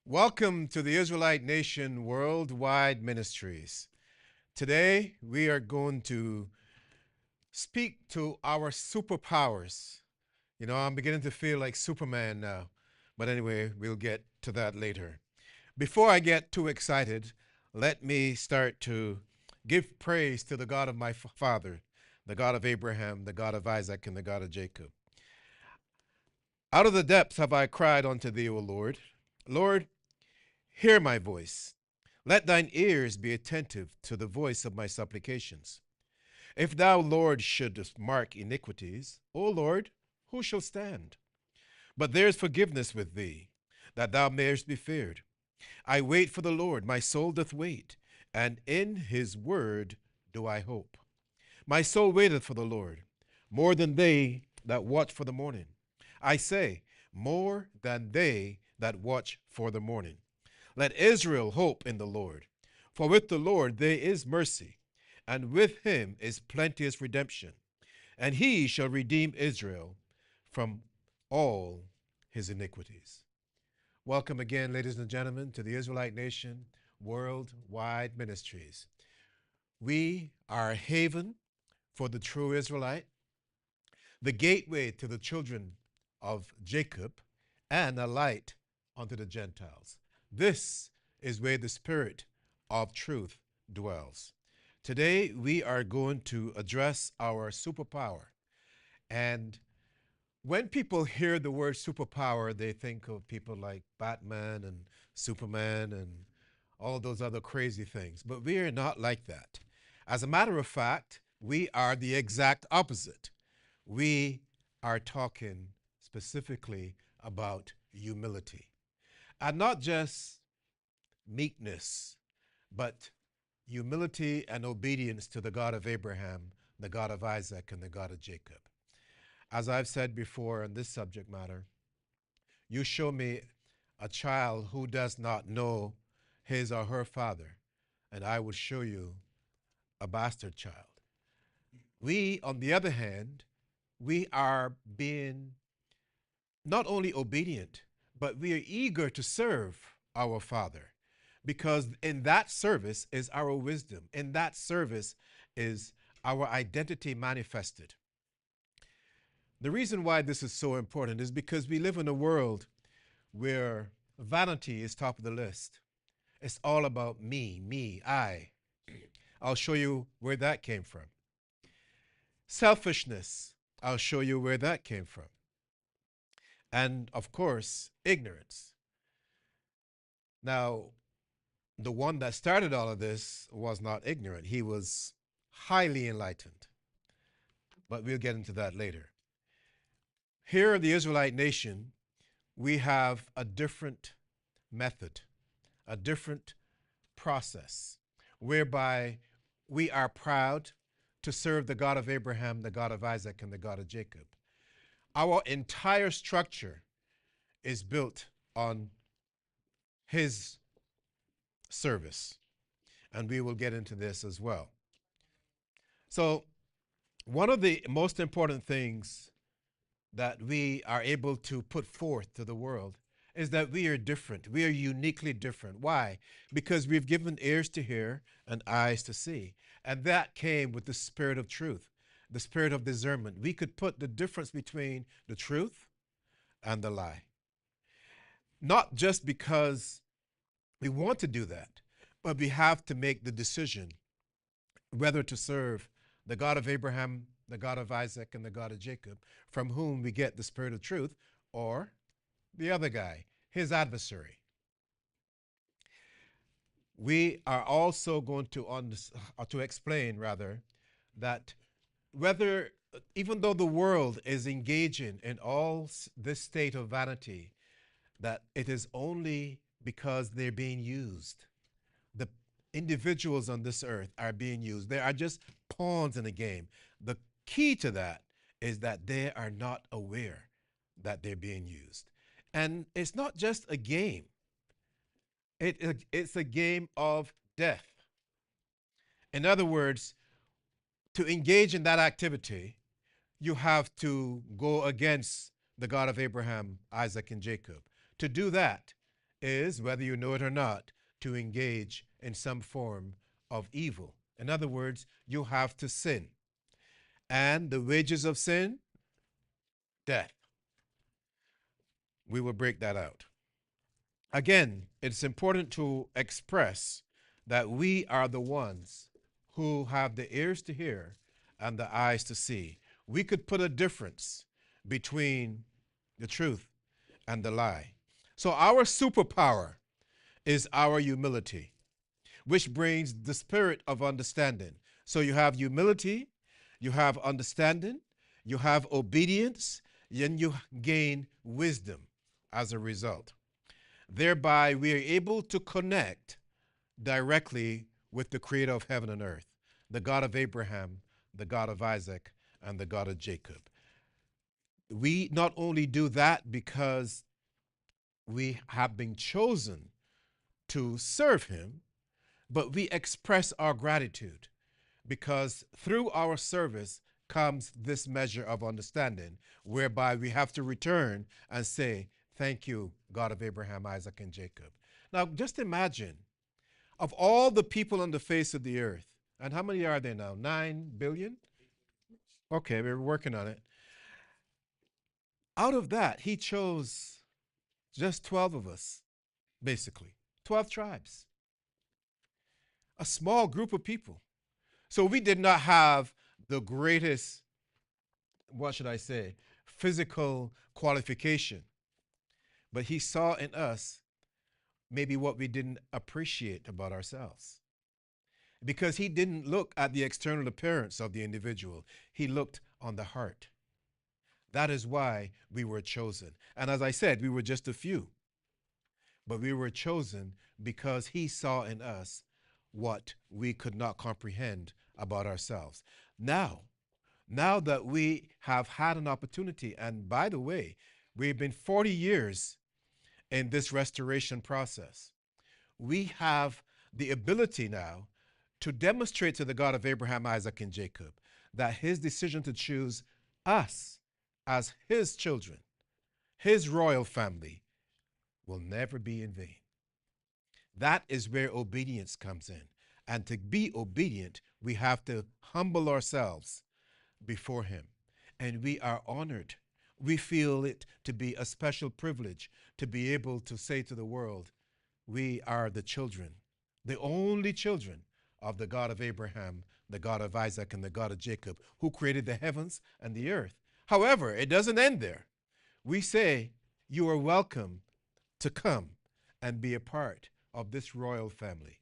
Welcome to the Israelite Nation Worldwide Ministries. Today, we are going to speak to our superpowers. I'm beginning to feel like Superman now. But anyway, we'll get to that later. Before I get too excited, let me start to give praise to the God of my father, the God of Abraham, the God of Isaac, and the God of Jacob. Out of the depths have I cried unto thee, O Lord. Lord, hear my voice. Let thine ears be attentive to the voice of my supplications. If thou, Lord, shouldest mark iniquities, O Lord, who shall stand? But there is forgiveness with thee, that thou mayest be feared. I wait for the Lord, my soul doth wait, and in his word do I hope. My soul waiteth for the Lord, more than they that watch for the morning. I say, more than they that watch for the morning. Let Israel hope in the Lord. For with the Lord there is mercy, and with him is plenteous redemption. And he shall redeem Israel from all his iniquities. Welcome again, ladies and gentlemen, to the Israelite Nation Worldwide Ministries. We are a haven for the true Israelite, the gateway to the children of Jacob, and a light unto the Gentiles. This is where the Spirit of truth dwells. Today, we are going to address our superpower. And when people hear the word superpower, they think of people like Batman and Superman and all those other crazy things. But we are not like that. As a matter of fact, we are the exact opposite. We are talking specifically about humility. And not just meekness, but humility and obedience to the God of Abraham, the God of Isaac, and the God of Jacob. As I've said before on this subject matter, you show me a child who does not know his or her father, and I will show you a bastard child. We, on the other hand, we are being not only obedient, but we are eager to serve our Father, because in that service is our wisdom. In that service is our identity manifested. The reason why this is so important is because we live in a world where vanity is top of the list. It's all about me, I. I'll show you where that came from. Selfishness, I'll show you where that came from. And of course, ignorance. Now, the one that started all of this was not ignorant. He was highly enlightened. But we'll get into that later. Here in the Israelite nation, we have a different method, a different process, whereby we are proud to serve the God of Abraham, the God of Isaac, and the God of Jacob. Our entire structure is built on his service. And we will get into this as well. So, one of the most important things that we are able to put forth to the world is that we are different. We are uniquely different. Why? Because we've given ears to hear and eyes to see. And that came with the spirit of truth, the spirit of discernment. We could put the difference between the truth and the lie. Not just because we want to do that, but we have to make the decision whether to serve the God of Abraham, the God of Isaac, and the God of Jacob, from whom we get the spirit of truth, or the other guy, his adversary. We are also going to explain, rather, that whether, even though the world is engaging in all this state of vanity, that it is only because they're being used. The individuals on this earth are being used. They are just pawns in the game. The key to that is that they are not aware that they're being used. And it's not just a game. It's a game of death. In other words, to engage in that activity, you have to go against the God of Abraham, Isaac, and Jacob. To do that is, whether you know it or not, to engage in some form of evil. In other words, you have to sin. And the wages of sin, death. We will break that out. Again, it's important to express that we are the ones who have the ears to hear and the eyes to see. We could put a difference between the truth and the lie. So, our superpower is our humility, which brings the spirit of understanding. So, you have humility, you have understanding, you have obedience, and you gain wisdom as a result. Thereby, we are able to connect directly with the creator of heaven and earth, the God of Abraham, the God of Isaac, and the God of Jacob. We not only do that because we have been chosen to serve him, but we express our gratitude because through our service comes this measure of understanding, whereby we have to return and say, thank you, God of Abraham, Isaac, and Jacob. Now, just imagine, of all the people on the face of the earth, and how many are there now? 9 billion? Okay, we're working on it. Out of that, he chose just 12 of us, basically. 12 tribes. A small group of people. So we did not have the greatest, what should I say, physical qualification. But he saw in us maybe what we didn't appreciate about ourselves. Because he didn't look at the external appearance of the individual, he looked on the heart. That is why we were chosen. And as I said, we were just a few. But we were chosen because he saw in us what we could not comprehend about ourselves. Now that we have had an opportunity, and by the way, we've been 40 years in this restoration process, we have the ability now to demonstrate to the God of Abraham, Isaac, and Jacob that his decision to choose us as his children, his royal family, will never be in vain. That is where obedience comes in. And to be obedient, we have to humble ourselves before him. And we are honored. We feel it to be a special privilege to be able to say to the world, we are the children, the only children of the God of Abraham, the God of Isaac, and the God of Jacob, who created the heavens and the earth. However, it doesn't end there. We say, you are welcome to come and be a part of this royal family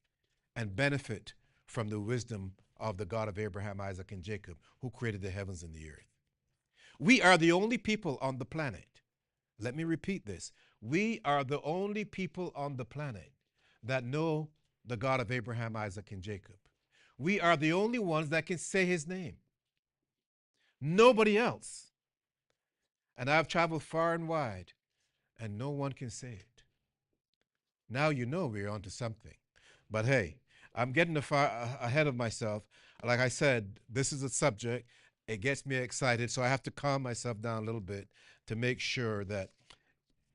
and benefit from the wisdom of the God of Abraham, Isaac, and Jacob, who created the heavens and the earth. We are the only people on the planet. Let me repeat this. We are the only people on the planet that know the God of Abraham, Isaac, and Jacob. We are the only ones that can say his name. Nobody else. And I've traveled far and wide, and no one can say it. Now you know we're onto something. But hey, I'm getting ahead of myself. Like I said, this is a subject. It gets me excited, so I have to calm myself down a little bit to make sure that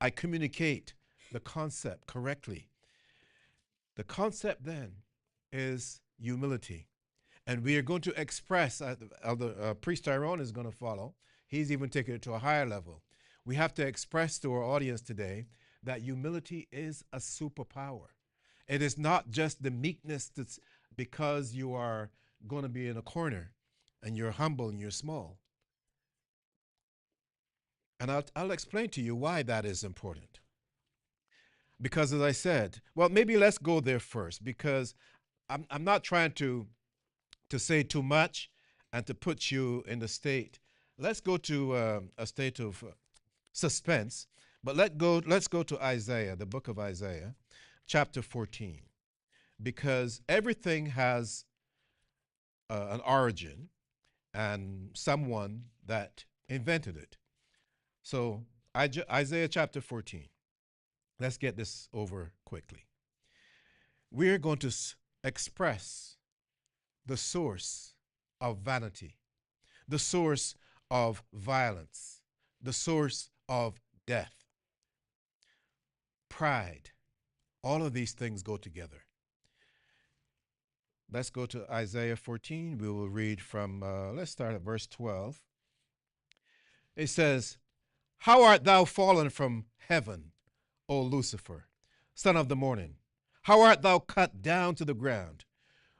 I communicate the concept correctly. The concept then is humility. And we are going to express, Priest Tyrone is going to follow. He's even taking it to a higher level. We have to express to our audience today that humility is a superpower. It is not just the meekness that's because you are going to be in a corner and you're humble and you're small. And I'll explain to you why that is important. Because as I said, well, maybe let's go there first because I'm not trying to say too much and to put you in the state. Let's go to a state of suspense, but let's go to Isaiah, the book of Isaiah, chapter 14, because everything has an origin and someone that invented it. So Isaiah chapter 14. Let's get this over quickly. We're going to express the source of vanity, the source of violence, the source of death, pride, All of these things go together. Let's go to Isaiah 14. We will read from, let's start at verse 12. It says, "How art thou fallen from heaven, O Lucifer, son of the morning? How art thou cut down to the ground,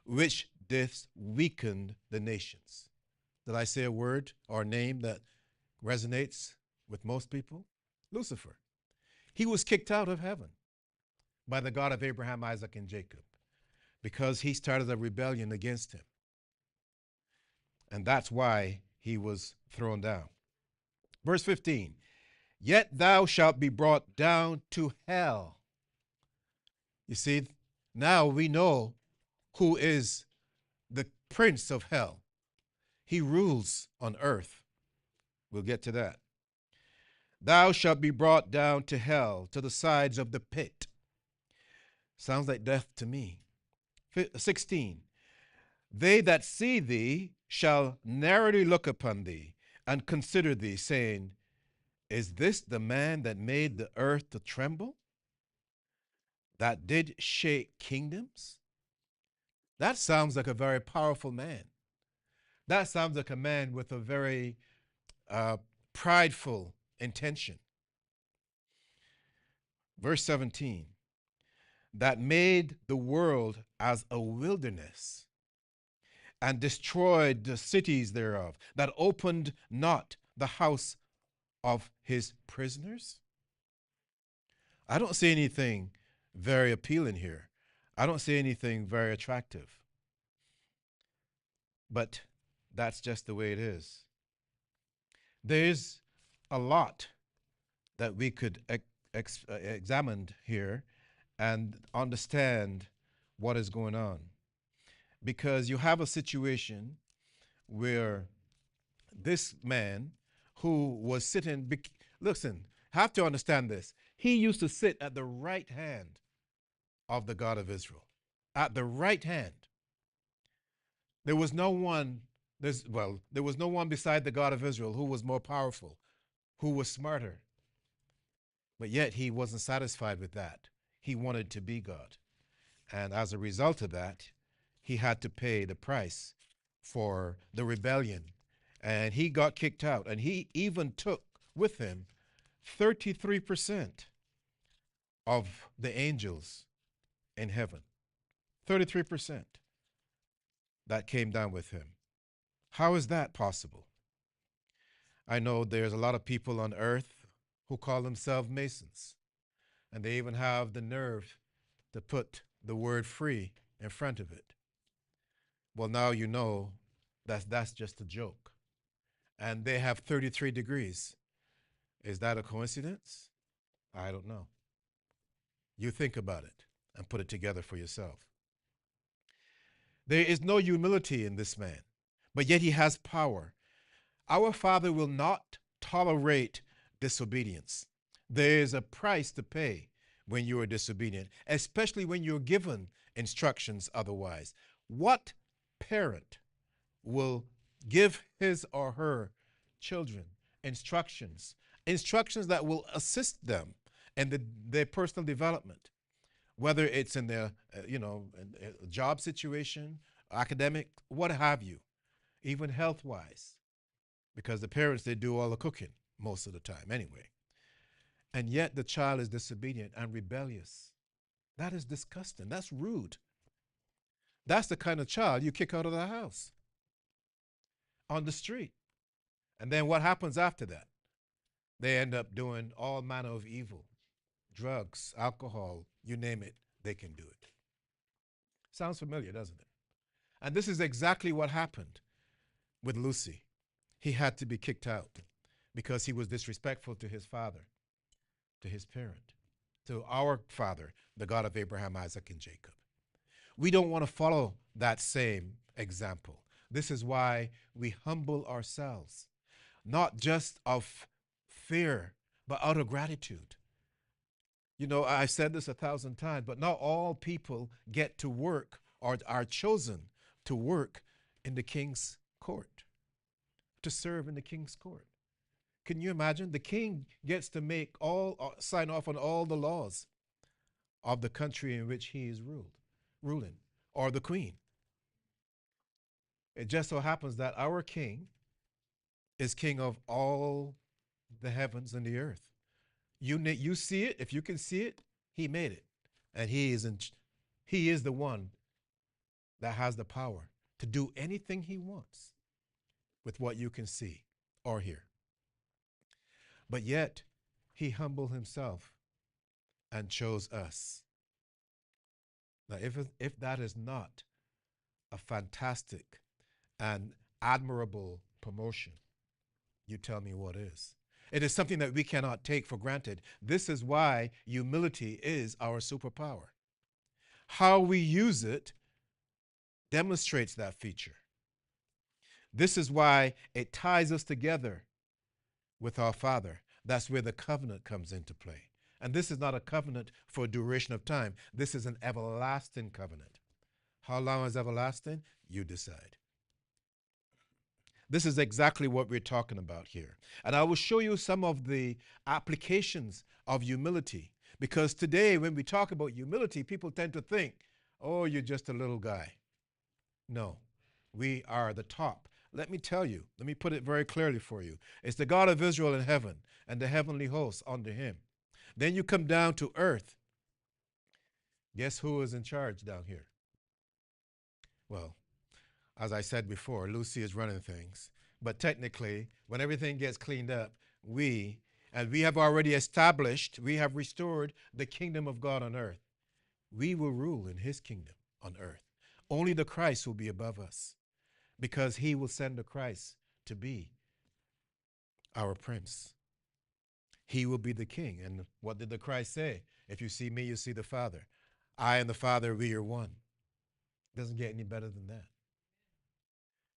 which didst weaken the nations?" Did I say a word or name that resonates with most people? Lucifer. He was kicked out of heaven by the God of Abraham, Isaac, and Jacob because he started a rebellion against him. And that's why he was thrown down. Verse 15, "Yet thou shalt be brought down to hell." You see, now we know who is the prince of hell. He rules on earth. We'll get to that. "Thou shalt be brought down to hell, to the sides of the pit." Sounds like death to me. 16, "They that see thee shall narrowly look upon thee, and consider thee, saying, Is this the man that made the earth to tremble, that did shake kingdoms?" That sounds like a very powerful man. That sounds like a man with a very uh, prideful intention. Verse 17, "That made the world as a wilderness, and destroyed the cities thereof, that opened not the house of his prisoners." I don't see anything very appealing here. I don't see anything very attractive. But that's just the way it is. There's a lot that we could examine here and understand what is going on. Because you have a situation where this man who was sitting, listen, have to understand this. He used to sit at the right hand of the God of Israel. At the right hand. There was no one, there was no one beside the God of Israel who was more powerful, who was smarter. But yet he wasn't satisfied with that. He wanted to be God. And as a result of that, he had to pay the price for the rebellion. And he got kicked out. And he even took with him 33% of the angels in heaven. 33% that came down with him. How is that possible? I know there's a lot of people on earth who call themselves Masons. And they even have the nerve to put the word free in front of it. Well, now you know that's just a joke. And they have 33 degrees. Is that a coincidence? I don't know. You think about it and put it together for yourself. There is no humility in this man, but yet he has power. Our Father will not tolerate disobedience. There is a price to pay when you are disobedient, especially when you're given instructions otherwise. What parent will give his or her children instructions that will assist them in their personal development, whether it's in their in a job situation, academic, what have you, even health-wise, because the parents, they do all the cooking most of the time anyway. And yet the child is disobedient and rebellious. That is disgusting. That's rude. That's the kind of child you kick out of the house, on the street. And then what happens after that? They end up doing all manner of evil. Drugs, alcohol, you name it, they can do it. Sounds familiar, doesn't it? And this is exactly what happened with Lucy. He had to be kicked out because he was disrespectful to his father, to his parent, to our Father, the God of Abraham, Isaac, and Jacob. We don't want to follow that same example. This is why we humble ourselves, not just of fear, but out of gratitude. You know, I've said this 1,000 times, but not all people get to work or are chosen to work in the king's court, to serve in the king's court. Can you imagine? The king gets to make sign off on all the laws of the country in which he is ruling, or the queen. It just so happens that our king is king of all the heavens and the earth. You see it. If you can see it, he made it, and he is the one that has the power to do anything he wants with what you can see or hear. But yet, he humbled himself and chose us. Now, if that is not a fantastic and admirable promotion, you tell me what is. It is something that we cannot take for granted. This is why humility is our superpower. How we use it demonstrates that feature. This is why it ties us together with our Father. That's where the covenant comes into play. And this is not a covenant for a duration of time. This is an everlasting covenant. How long is everlasting? You decide. This is exactly what we're talking about here. And I will show you some of the applications of humility. Because today, when we talk about humility, people tend to think, oh, you're just a little guy. No, we are the top. Let me tell you, let me put it very clearly for you. It's the God of Israel in heaven and the heavenly hosts under him. Then you come down to earth. Guess who is in charge down here? Well, as I said before, Lucy is running things. But technically, when everything gets cleaned up, we have already established, we have restored the kingdom of God on earth. We will rule in his kingdom on earth. Only the Christ will be above us, because he will send the Christ to be our prince. He will be the king. And what did the Christ say? If you see me, you see the Father. I and the Father, we are one. Doesn't get any better than that.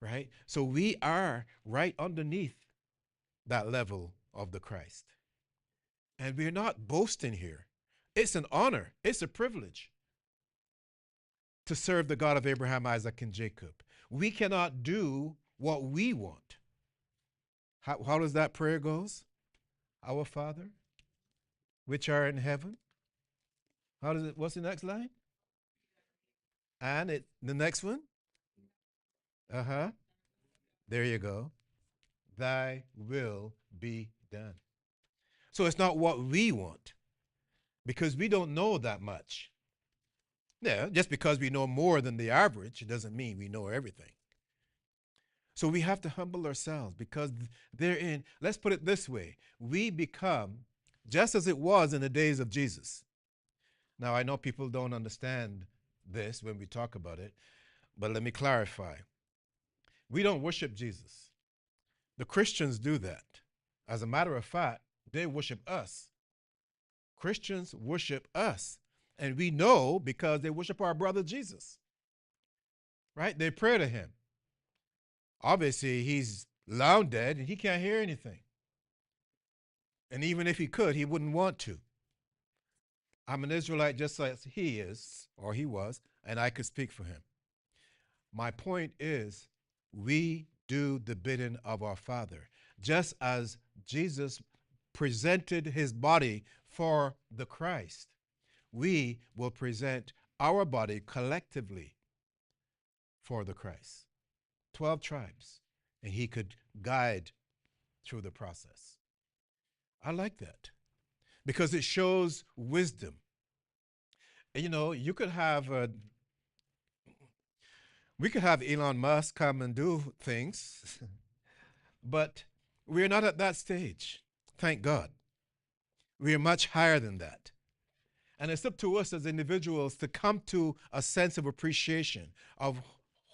Right? So we are right underneath that level of the Christ. And we're not boasting here. It's an honor. It's a privilege to serve the God of Abraham, Isaac, and Jacob. We cannot do what we want. How does that prayer goes? Our Father, which are in heaven. How does it? What's the next line? And the next one? Uh-huh. There you go. Thy will be done. So it's not what we want, because we don't know that much. Yeah, just because we know more than the average, it doesn't mean we know everything. So we have to humble ourselves, because therein, let's put it this way, we become just as it was in the days of Jesus. Now, I know people don't understand this when we talk about it, but let me clarify. We don't worship Jesus. The Christians do that. As a matter of fact, they worship us. Christians worship us. And we know because they worship our brother Jesus. Right? They pray to him. Obviously, he's long dead and he can't hear anything. And even if he could, he wouldn't want to. I'm an Israelite just like he is, or he was, and I could speak for him. My point is, we do the bidding of our Father. Just as Jesus presented his body for the Christ, we will present our body collectively for the Christ. 12 tribes, and he could guide through the process. I like that because it shows wisdom. And, you know, we could have Elon Musk come and do things, but we're not at that stage. Thank God. We are much higher than that. And it's up to us as individuals to come to a sense of appreciation of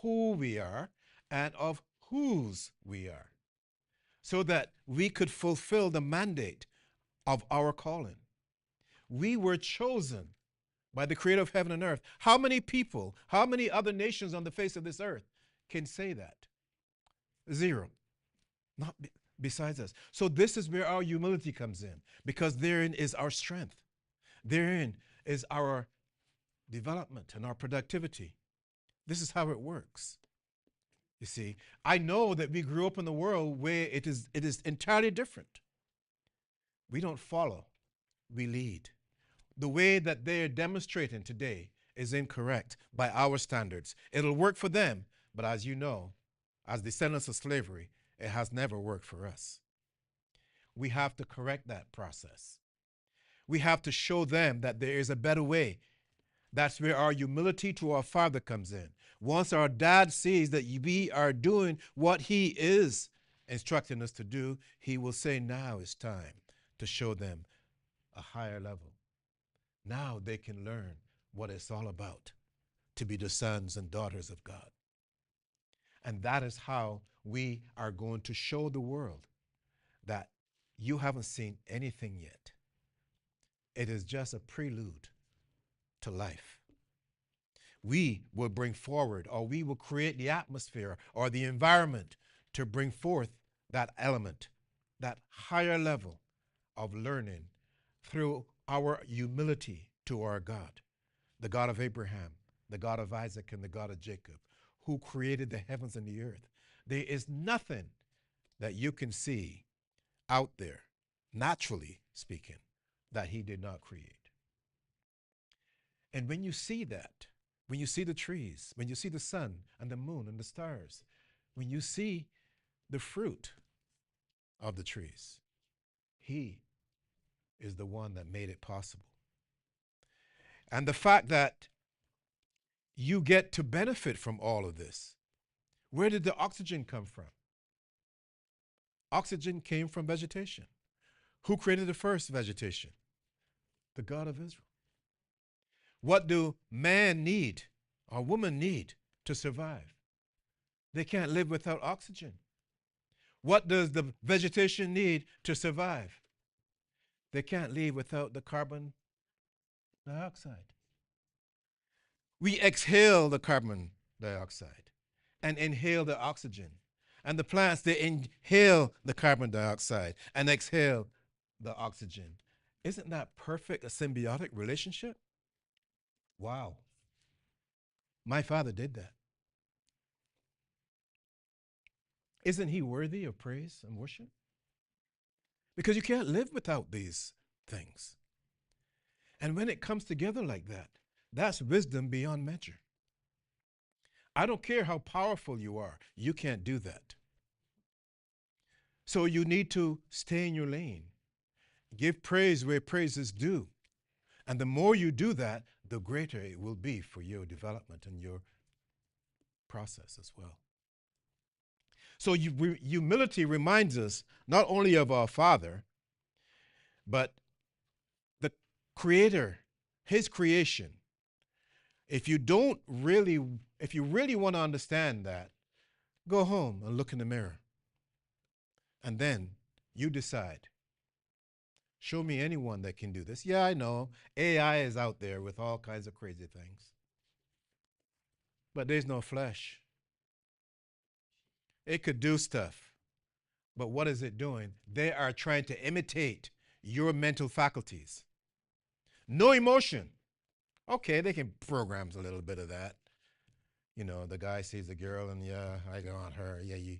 who we are and of whose we are, so that we could fulfill the mandate of our calling. We were chosen by the creator of heaven and earth. How many people, how many other nations on the face of this earth can say that? Zero. Not besides us. So this is where our humility comes in, because therein is our strength. Therein is our development and our productivity. This is how it works. You see, I know that we grew up in a world where it is entirely different. We don't follow, we lead. The way that they're demonstrating today is incorrect by our standards. It'll work for them, but as you know, as descendants of slavery, it has never worked for us. We have to correct that process. We have to show them that there is a better way. That's where our humility to our Father comes in. Once our dad sees that we are doing what he is instructing us to do, he will say, now it's time to show them a higher level. Now they can learn what it's all about to be the sons and daughters of God. And that is how we are going to show the world that you haven't seen anything yet. It is just a prelude to life. We will bring forward, or we will create the atmosphere or the environment to bring forth that element, that higher level of learning through our humility to our God, the God of Abraham, the God of Isaac, and the God of Jacob, who created the heavens and the earth. There is nothing that you can see out there, naturally speaking, that he did not create. And when you see that, when you see the trees, when you see the sun and the moon and the stars, when you see the fruit of the trees, he is the one that made it possible. And the fact that you get to benefit from all of this. Where did the oxygen come from? Oxygen came from vegetation. Who created the first vegetation? The God of Israel. What do man need or woman need to survive? They can't live without oxygen. What does the vegetation need to survive? They can't live without the carbon dioxide. We exhale the carbon dioxide and inhale the oxygen. And the plants, they inhale the carbon dioxide and exhale the oxygen. Isn't that perfect, a symbiotic relationship? Wow. My Father did that. Isn't he worthy of praise and worship? Because you can't live without these things. And when it comes together like that, that's wisdom beyond measure. I don't care how powerful you are, you can't do that. So you need to stay in your lane. Give praise where praise is due. And the more you do that, the greater it will be for your development and your process as well. So humility reminds us not only of our Father, but the Creator, his creation. If you really want to understand that, go home and look in the mirror. And then you decide. Show me anyone that can do this. Yeah, I know. AI is out there with all kinds of crazy things. But there's no flesh. It could do stuff. But what is it doing? They are trying to imitate your mental faculties. No emotion. Okay, they can program a little bit of that. You know, the guy sees a girl and yeah, I go on her. Yeah, you.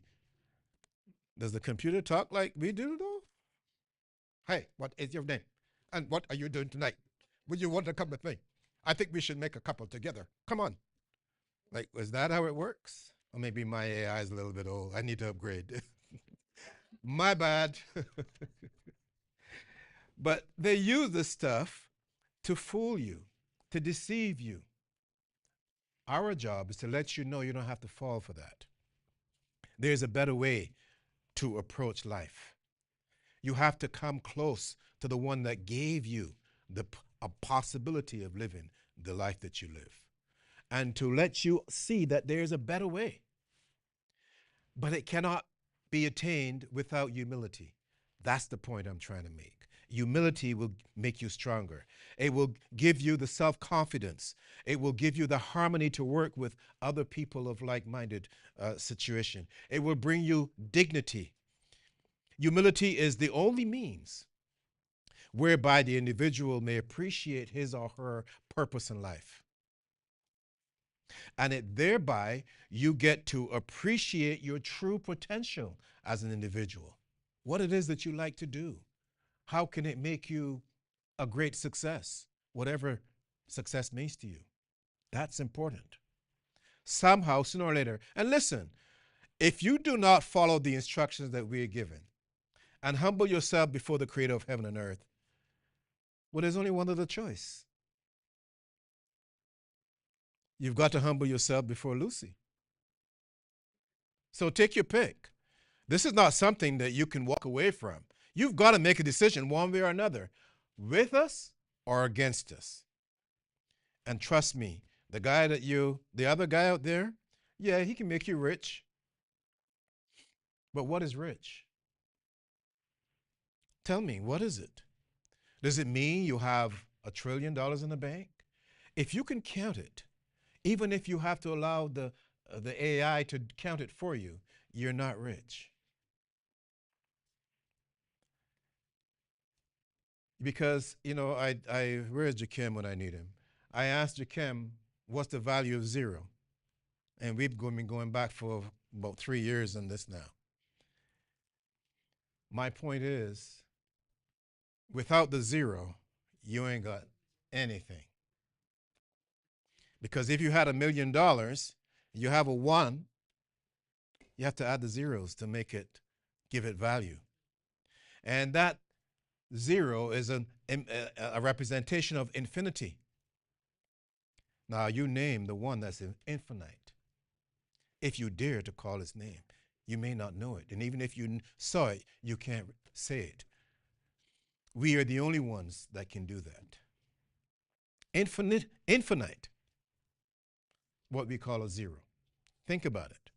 Does the computer talk like we do though? Hey, what is your name? And what are you doing tonight? Would you want to come with me? I think we should make a couple together. Come on. Like, is that how it works? Or maybe my AI is a little bit old. I need to upgrade. My bad. But they use this stuff to fool you, to deceive you. Our job is to let you know you don't have to fall for that. There's a better way to approach life. You have to come close to the one that gave you a possibility of living the life that you live, and to let you see that there's a better way. But it cannot be attained without humility. That's the point I'm trying to make. Humility will make you stronger. It will give you the self-confidence. It will give you the harmony to work with other people of like-minded situation. It will bring you dignity. Humility is the only means whereby the individual may appreciate his or her purpose in life. And thereby you get to appreciate your true potential as an individual. What it is that you like to do. How can it make you a great success? whatever success means to you. That's important. Somehow, sooner or later, and listen, if you do not follow the instructions that we are given and humble yourself before the creator of heaven and earth, well, there's only one other choice. You've got to humble yourself before Lucy. So take your pick. This is not something that you can walk away from. You've got to make a decision one way or another, with us or against us. And trust me, the other guy out there, yeah, he can make you rich. But what is rich? Tell me, what is it? Does it mean you have $1 trillion in the bank? If you can count it, even if you have to allow the AI to count it for you, you're not rich. Because, where's Jakim when I need him? I asked Jakim, what's the value of zero? And we've been going back for about 3 years on this now. My point is, without the zero, you ain't got anything. Because if you had $1 million, you have a one, you have to add the zeros to give it value. And that zero is a representation of infinity. Now you name the one that's infinite. If you dare to call his name, you may not know it. And even if you saw it, you can't say it. We are the only ones that can do that. Infinite, what we call a zero. Think about it.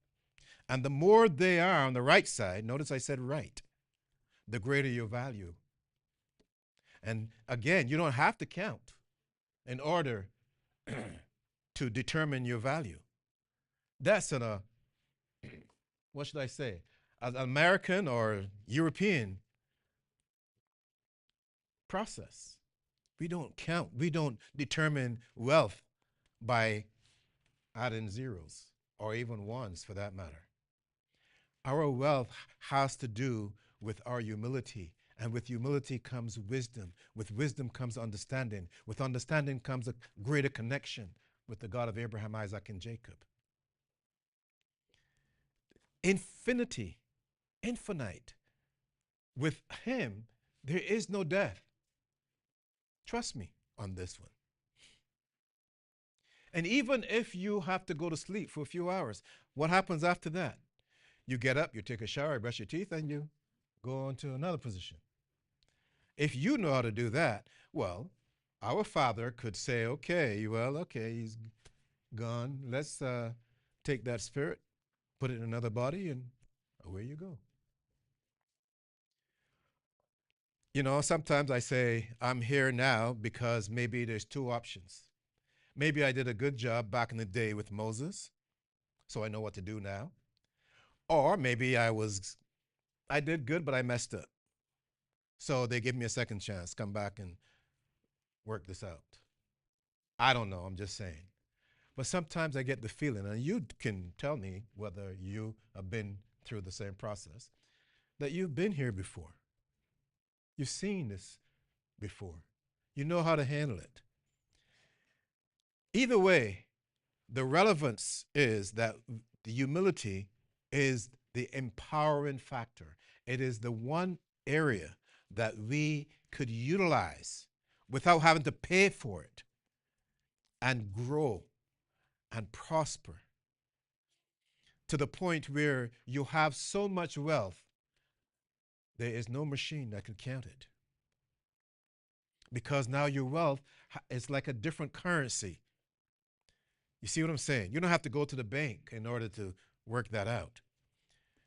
And the more they are on the right side, notice I said right, the greater your value. And again, you don't have to count in order to determine your value. That's what should I say, an American or European process. We don't count, we don't determine wealth by adding zeros or even ones for that matter. Our wealth has to do with our humility. And with humility comes wisdom. With wisdom comes understanding. With understanding comes a greater connection with the God of Abraham, Isaac, and Jacob. Infinity, infinite. With him, there is no death. Trust me on this one. And even if you have to go to sleep for a few hours, what happens after that? You get up, you take a shower, you brush your teeth, and you go on to another position. If you know how to do that, well, our Father could say, okay, he's gone. Let's take that spirit, put it in another body, and away you go. Sometimes I say, I'm here now because maybe there's two options. Maybe I did a good job back in the day with Moses, so I know what to do now. Or maybe I did good, but I messed up. So they give me a second chance, come back and work this out. I don't know, I'm just saying. But sometimes I get the feeling, and you can tell me whether you have been through the same process, that you've been here before. You've seen this before. You know how to handle it. Either way, the relevance is that the humility is the empowering factor. It is the one area that we could utilize without having to pay for it and grow and prosper to the point where you have so much wealth, there is no machine that can count it. Because now your wealth is like a different currency. You see what I'm saying? You don't have to go to the bank in order to work that out.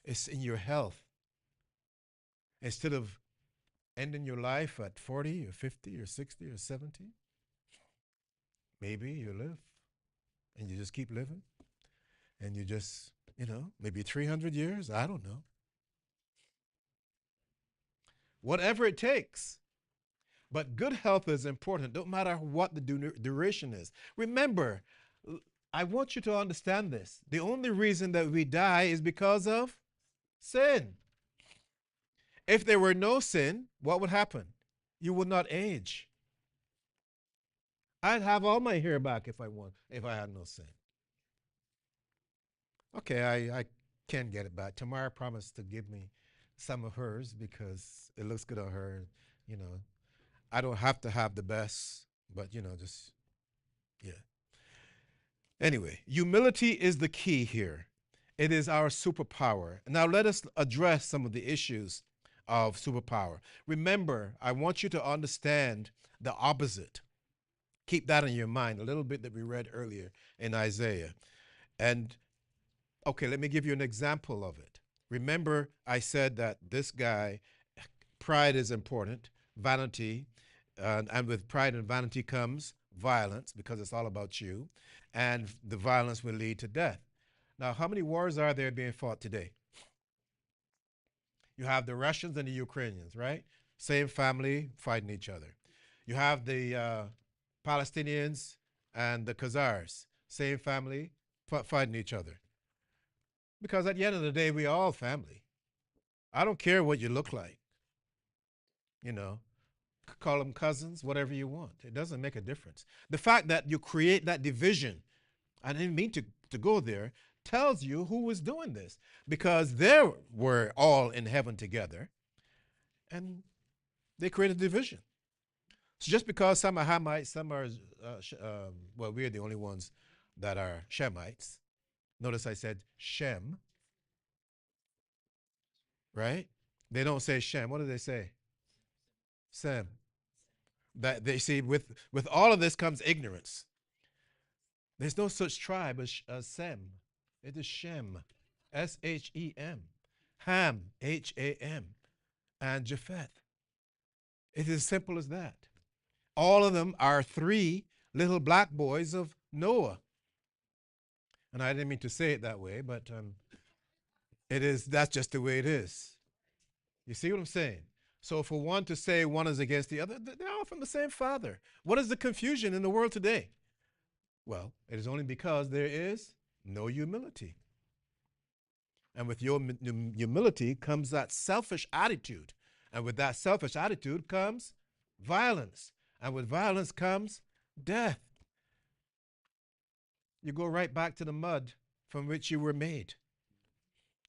It's in your health. Instead of ending your life at 40 or 50 or 60 or 70, maybe you live and you just keep living and you just, maybe 300 years, I don't know. Whatever it takes. But good health is important, no matter what the duration is. Remember, I want you to understand this. The only reason that we die is because of sin. If there were no sin, what would happen? You would not age. I'd have all my hair back if I had no sin. Okay, I can get it back. Tamara promised to give me some of hers because it looks good on her. You know, I don't have to have the best, but just yeah. Anyway, humility is the key here. It is our superpower. Now let us address some of the issues of superpower. Remember, I want you to understand the opposite. Keep that in your mind, a little bit that we read earlier in Isaiah. And okay, let me give you an example of it. Remember, I said that this guy, pride is important, vanity, and with pride and vanity comes violence because it's all about you, and the violence will lead to death. Now, how many wars are there being fought today? You have the Russians and the Ukrainians, right? Same family fighting each other. You have the Palestinians and the Khazars, same family fighting each other. Because at the end of the day, we are all family. I don't care what you look like, you know, call them cousins, whatever you want. It doesn't make a difference. The fact that you create that division, I didn't mean to go there, tells you who was doing this. Because they were all in heaven together and they created division. So just because some are Hamites, some are, well, we're the only ones that are Shemites. Notice I said Shem, right? They don't say Shem. What do they say? Sem. That they see with all of this comes ignorance. There's no such tribe as Sem. It is Shem, Shem, Ham, Ham, and Japheth. It is as simple as that. All of them are three little black boys of Noah. And I didn't mean to say it that way, but it is. That's just the way it is. You see what I'm saying? So for one to say one is against the other, they're all from the same father. What is the confusion in the world today? Well, it is only because there is no humility. And with your humility comes that selfish attitude. And with that selfish attitude comes violence. And with violence comes death. You go right back to the mud from which you were made.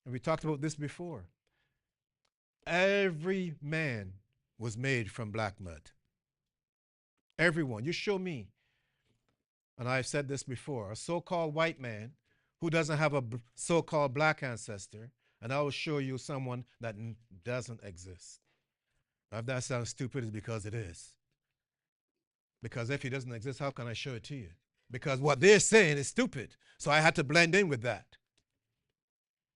And we talked about this before. Every man was made from black mud. Everyone. You show me, and I've said this before, a so-called white man who doesn't have a so-called black ancestor, and I will show you someone that doesn't exist. Now, if that sounds stupid, it's because it is. Because if he doesn't exist, how can I show it to you? Because what they're saying is stupid. So I had to blend in with that.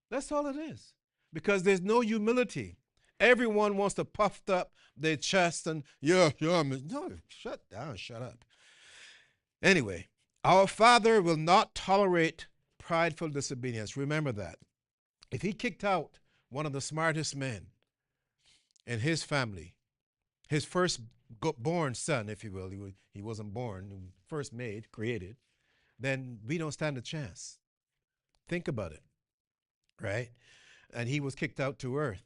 That's all it is. Because there's no humility. Everyone wants to puff up their chest and, yeah, no, shut down, shut up. Anyway, our Father will not tolerate prideful disobedience. Remember that. If he kicked out one of the smartest men in his family, his first born son, if you will, he wasn't born, first made, created, then we don't stand a chance. Think about it, right? And he was kicked out to earth.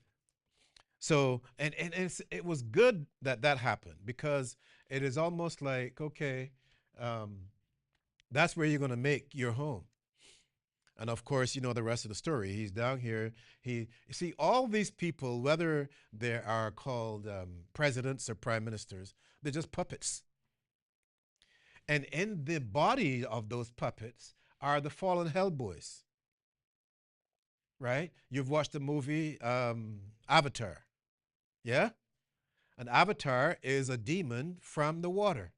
So, and it was good that that happened because it is almost like, okay, that's where you're going to make your home. And of course, you know the rest of the story. He's down here. You see, all these people, whether they are called presidents or prime ministers, they're just puppets. And in the body of those puppets are the fallen hellboys, right? You've watched the movie Avatar, yeah? An avatar is a demon from the water.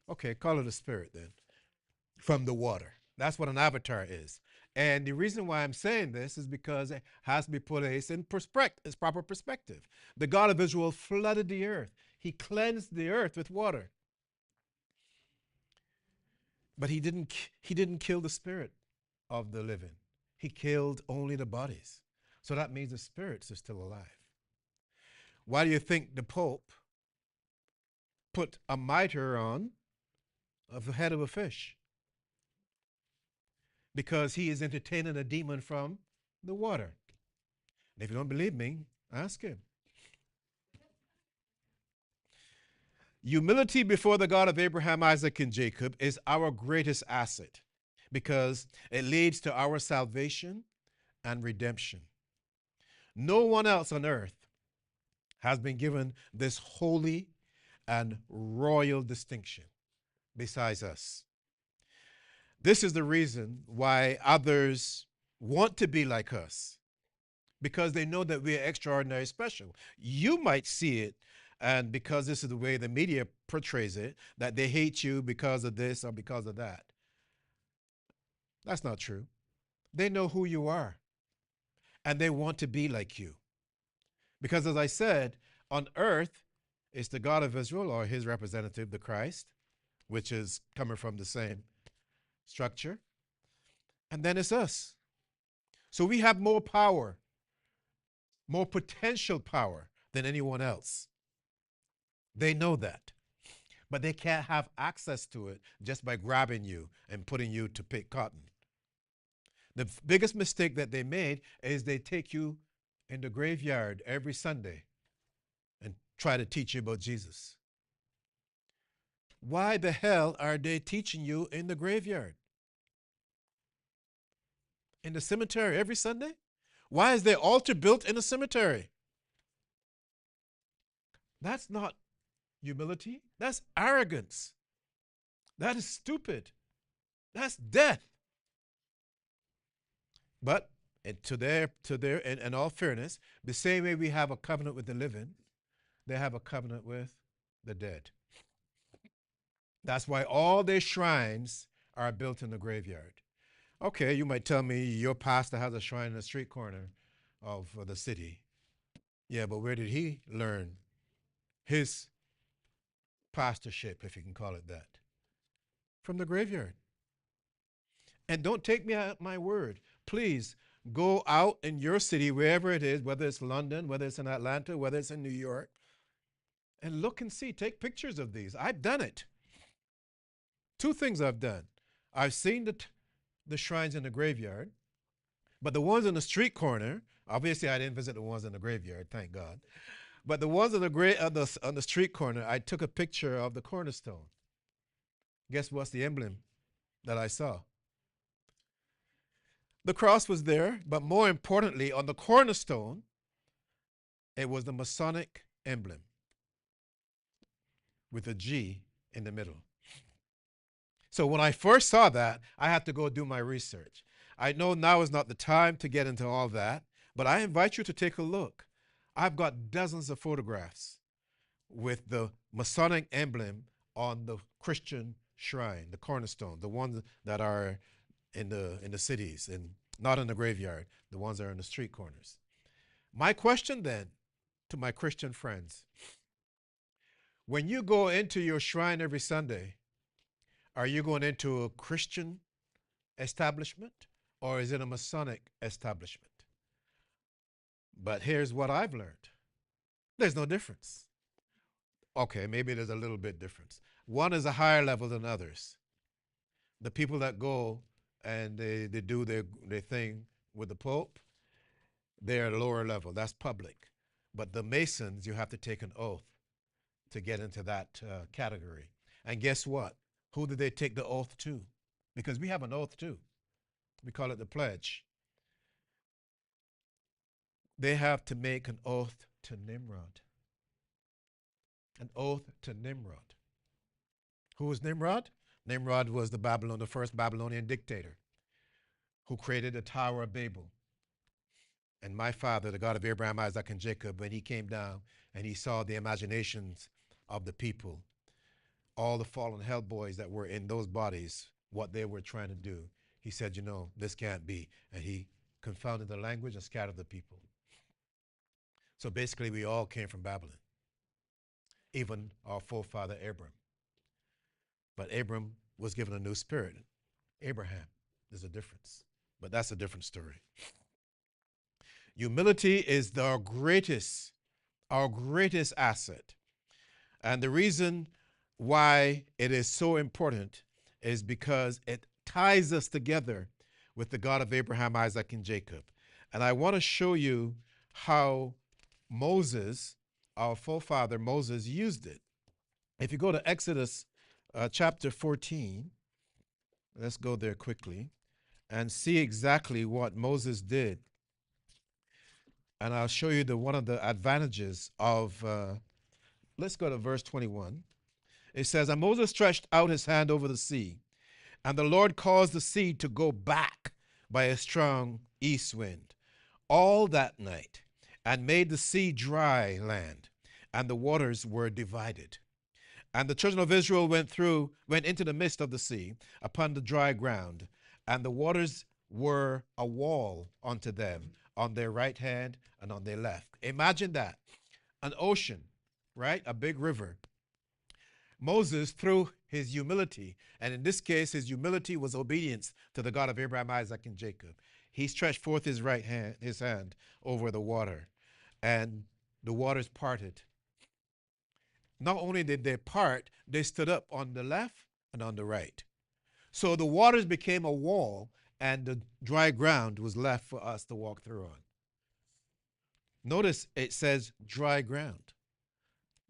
Okay, call it a spirit then, from the water. That's what an avatar is. And the reason why I'm saying this is because it has to be placed in its proper perspective. The God of Israel flooded the earth. He cleansed the earth with water. But he didn't kill the spirit of the living. He killed only the bodies. So that means the spirits are still alive. Why do you think the Pope put a mitre on of the head of a fish? Because he is entertaining a demon from the water. And if you don't believe me, ask him. Humility before the God of Abraham, Isaac, and Jacob is our greatest asset because it leads to our salvation and redemption. No one else on earth has been given this holy and royal distinction besides us. This is the reason why others want to be like us, because they know that we are extraordinary special. You might see it, and because this is the way the media portrays it, that they hate you because of this or because of that. That's not true. They know who you are, and they want to be like you. Because as I said, on earth, it's the God of Israel or his representative, the Christ, which is coming from the same structure. And then it's us. So we have more power, more potential power than anyone else. They know that. But they can't have access to it just by grabbing you and putting you to pick cotton. The biggest mistake that they made is they take you in the graveyard every Sunday and try to teach you about Jesus. Why the hell are they teaching you in the graveyard? In the cemetery every Sunday? Why is the altar built in a cemetery? That's not humility. That's arrogance. That is stupid. That's death. But in all fairness, the same way we have a covenant with the living, they have a covenant with the dead. That's why all their shrines are built in the graveyard. Okay, you might tell me your pastor has a shrine in the street corner of the city. Yeah, but where did he learn his pastorship, if you can call it that? From the graveyard. And don't take me at my word. Please go out in your city, wherever it is, whether it's London, whether it's in Atlanta, whether it's in New York, and look and see. Take pictures of these. I've done it. Two things I've done. I've seen the shrines in the graveyard, but the ones in the street corner, obviously I didn't visit the ones in the graveyard, thank God. But the ones on the street corner, I took a picture of the cornerstone. Guess what's the emblem that I saw? The cross was there, but more importantly, on the cornerstone, it was the Masonic emblem with a G in the middle. So when I first saw that, I had to go do my research. I know now is not the time to get into all that, but I invite you to take a look. I've got dozens of photographs with the Masonic emblem on the Christian shrine, the cornerstone, the ones that are in the cities and not in the graveyard, the ones that are in the street corners. My question then to my Christian friends, when you go into your shrine every Sunday, are you going into a Christian establishment or is it a Masonic establishment? But here's what I've learned. There's no difference. Okay, maybe there's a little bit difference. One is a higher level than others. The people that go and they do their thing with the Pope, they're at a lower level. That's public. But the Masons, you have to take an oath to get into that category. And guess what? Who did they take the oath to? Because we have an oath too. We call it the pledge. They have to make an oath to Nimrod. An oath to Nimrod. Who was Nimrod? Nimrod was the first Babylonian dictator who created the Tower of Babel. And my father, the God of Abraham, Isaac, and Jacob, when he came down and he saw the imaginations of the people, all the fallen hell boys that were in those bodies, what they were trying to do, he said, this can't be. And he confounded the language and scattered the people. So basically, we all came from Babylon, even our forefather Abram. But Abram was given a new spirit. Abraham, there's a difference. But that's a different story. Humility is our greatest asset. And the reason why it is so important is because it ties us together with the God of Abraham, Isaac, and Jacob. And I want to show you how Moses, our forefather Moses, used it. If you go to Exodus chapter 14, let's go there quickly and see exactly what Moses did. And I'll show you one of the advantages of, let's go to verse 21. It says, And Moses stretched out his hand over the sea, and the Lord caused the sea to go back by a strong east wind all that night, and made the sea dry land, and the waters were divided. And the children of Israel went into the midst of the sea upon the dry ground, and the waters were a wall unto them on their right hand and on their left. Imagine that. An ocean, right? A big river. Moses, through his humility, and in this case, his humility was obedience to the God of Abraham, Isaac, and Jacob. He stretched forth his hand over the water, and the waters parted. Not only did they part, they stood up on the left and on the right. So the waters became a wall, and the dry ground was left for us to walk through on. Notice it says dry ground,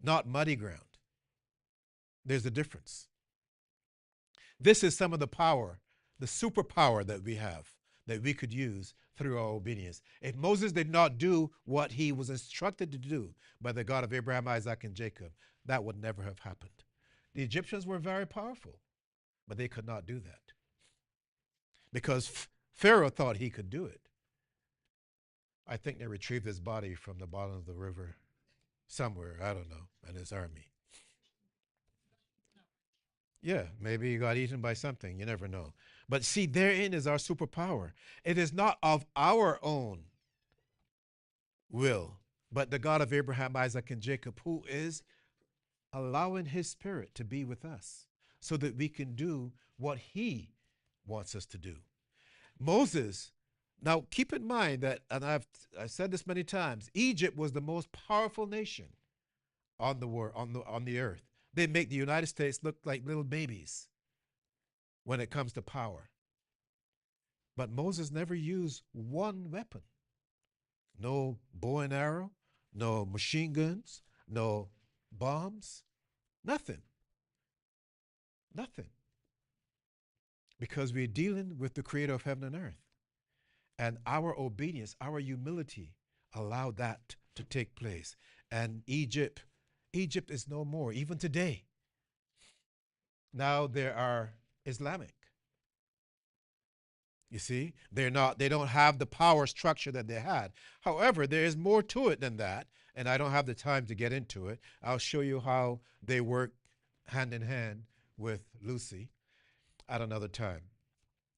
not muddy ground. There's a difference. This is some of the power, the superpower that we have, that we could use through our obedience. If Moses did not do what he was instructed to do by the God of Abraham, Isaac, and Jacob, that would never have happened. The Egyptians were very powerful, but they could not do that because Pharaoh thought he could do it. I think they retrieved his body from the bottom of the river somewhere, I don't know, and his army. Yeah, maybe he got eaten by something. You never know. But see, therein is our superpower. It is not of our own will, but the God of Abraham, Isaac, and Jacob, who is allowing his spirit to be with us so that we can do what he wants us to do. Moses, now keep in mind that, and I've said this many times, Egypt was the most powerful nation on the earth. They make the United States look like little babies when it comes to power. But Moses never used one weapon. No bow and arrow, no machine guns, no bombs, nothing. Nothing. Because we're dealing with the creator of heaven and earth. And our obedience, our humility allowed that to take place. And Egypt is no more, even today. Now there are Islamic. You see, they don't have the power structure that they had. However, there is more to it than that, and I don't have the time to get into it. I'll show you how they work hand in hand with Lucy at another time.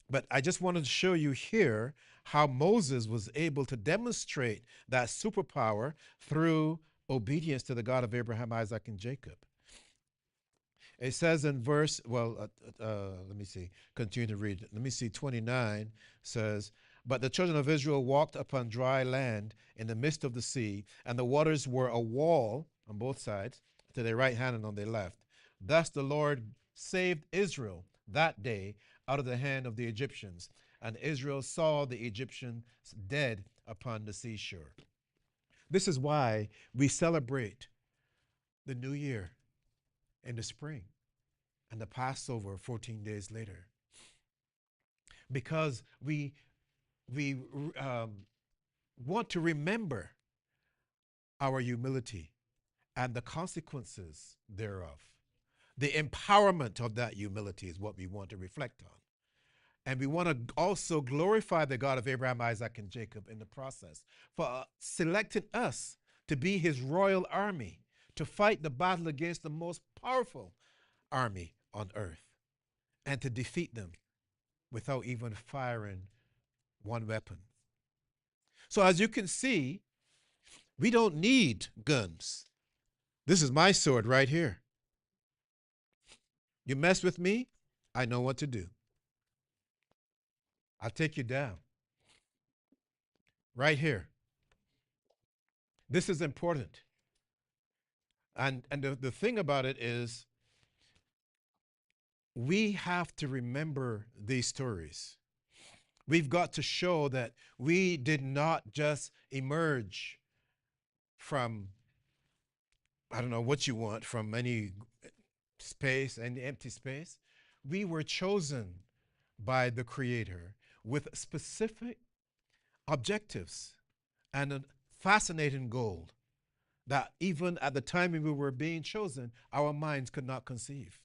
But I just wanted to show you here how Moses was able to demonstrate that superpower through obedience to the God of Abraham, Isaac, and Jacob. It says in verse, let me see, continue to read. Let me see, 29 says, But the children of Israel walked upon dry land in the midst of the sea, and the waters were a wall on both sides, to their right hand and on their left. Thus the Lord saved Israel that day out of the hand of the Egyptians, and Israel saw the Egyptians dead upon the seashore. This is why we celebrate the new year in the spring and the Passover 14 days later. Because we want to remember our humility and the consequences thereof. The empowerment of that humility is what we want to reflect on. And we want to also glorify the God of Abraham, Isaac, and Jacob in the process for selecting us to be his royal army to fight the battle against the most powerful army on earth and to defeat them without even firing one weapon. So as you can see, we don't need guns. This is my sword right here. You mess with me, I know what to do. I'll take you down. Right here. This is important. And the thing about it is, we have to remember these stories. We've got to show that we did not just emerge from, I don't know what you want, from any space and the empty space. We were chosen by the Creator with specific objectives and a fascinating goal that even at the time we were being chosen, our minds could not conceive.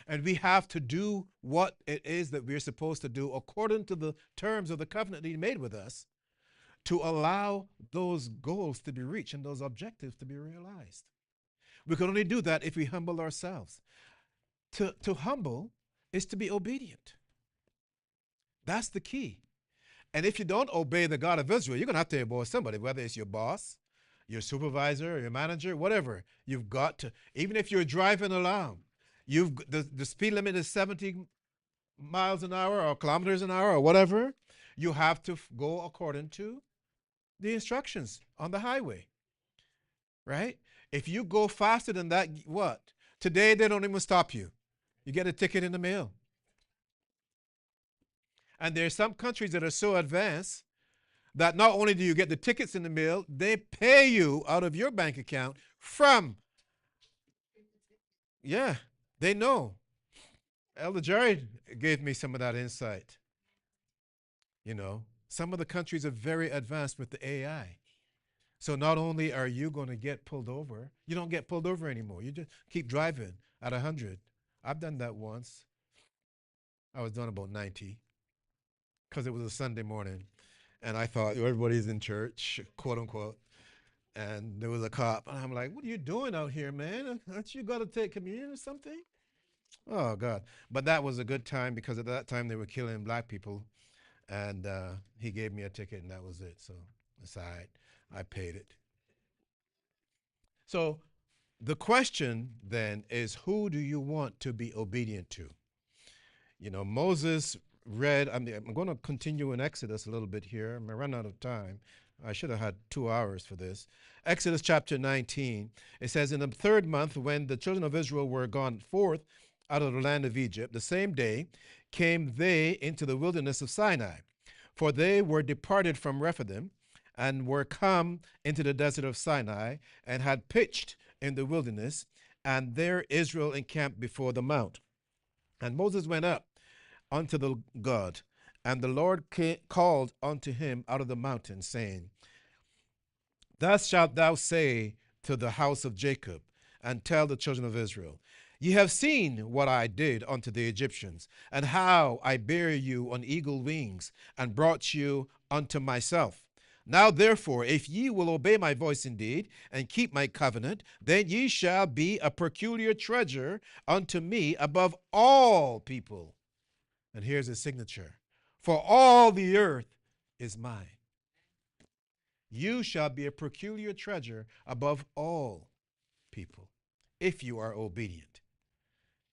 And we have to do what it is that we're supposed to do according to the terms of the covenant He made with us to allow those goals to be reached and those objectives to be realized. We can only do that if we humble ourselves. To humble is to be obedient. That's the key. And if you don't obey the God of Israel, you're going to have to obey somebody, whether it's your boss, your supervisor, your manager, whatever. You've got to, even if you're driving along, the speed limit is 70 miles an hour or kilometers an hour or whatever. You have to go according to the instructions on the highway, right? If you go faster than that, what? Today, they don't even stop you. You get a ticket in the mail. And there are some countries that are so advanced that not only do you get the tickets in the mail, they pay you out of your bank account from, yeah, they know. Elder Jerry gave me some of that insight. You know, some of the countries are very advanced with the AI. So not only are you going to get pulled over, you don't get pulled over anymore. You just keep driving at 100. I've done that once. I was doing about 90 because it was a Sunday morning. And I thought everybody's in church, quote unquote. And there was a cop. And I'm like, what are you doing out here, man? Aren't you got to take communion or something? Oh, God. But that was a good time because at that time they were killing black people. And he gave me a ticket and that was it. So it's all right. I paid it. So the question then is, who do you want to be obedient to? You know, Moses read, I'm going to continue in Exodus a little bit here. I'm going to run out of time. I should have had 2 hours for this. Exodus chapter 19, it says, in the third month, when the children of Israel were gone forth out of the land of Egypt, the same day came they into the wilderness of Sinai. For they were departed from Rephidim and were come into the desert of Sinai and had pitched in the wilderness, and there Israel encamped before the mount. And Moses went up unto the God, and the Lord called unto him out of the mountain, saying, thus shalt thou say to the house of Jacob, and tell the children of Israel, ye have seen what I did unto the Egyptians, and how I bare you on eagle wings, and brought you unto myself. Now therefore, if ye will obey my voice indeed, and keep my covenant, then ye shall be a peculiar treasure unto me above all people. And here's his signature. For all the earth is mine. You shall be a peculiar treasure above all people, if you are obedient,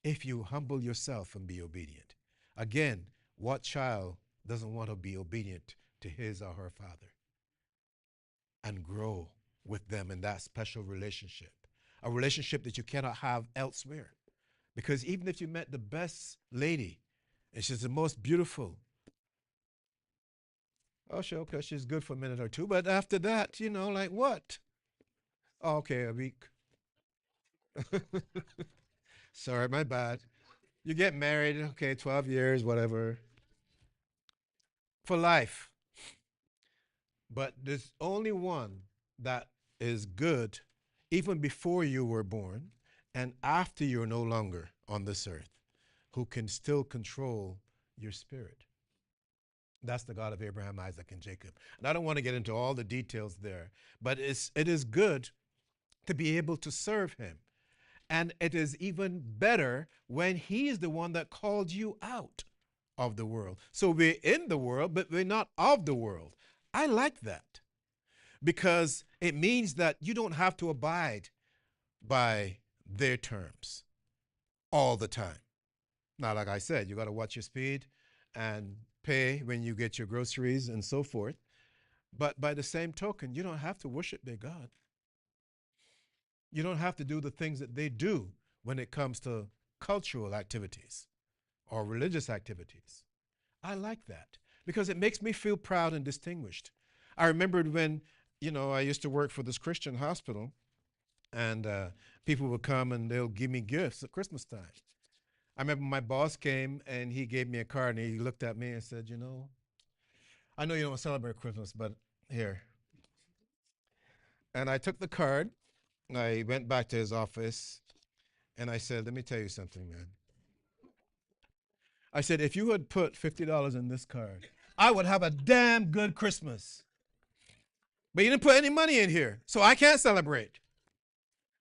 if you humble yourself and be obedient. Again, what child doesn't want to be obedient to his or her father and grow with them in that special relationship, a relationship that you cannot have elsewhere? Because even if you met the best lady and she's the most beautiful, oh, sure, okay, she's good for a minute or two, but after that, you know, like what? Oh, okay, a week. Sorry, my bad. You get married, okay, 12 years, whatever, for life. But there's only one that is good even before you were born and after you're no longer on this earth, who can still control your spirit. That's the God of Abraham, Isaac, and Jacob. And I don't want to get into all the details there, but it is good to be able to serve him. And it is even better when he is the one that called you out of the world. So we're in the world, but we're not of the world. I like that because it means that you don't have to abide by their terms all the time. Now, like I said, you got to watch your speed and pay when you get your groceries and so forth. But by the same token, you don't have to worship their God. You don't have to do the things that they do when it comes to cultural activities or religious activities. I like that because it makes me feel proud and distinguished. I remembered when, I used to work for this Christian hospital, and people will come and they'll give me gifts at Christmas time. I remember my boss came and he gave me a card and he looked at me and said, I know you don't celebrate Christmas, but here. And I took the card. I went back to his office and I said, let me tell you something, man. I said, if you had put $50 in this card, I would have a damn good Christmas. But you didn't put any money in here, so I can't celebrate.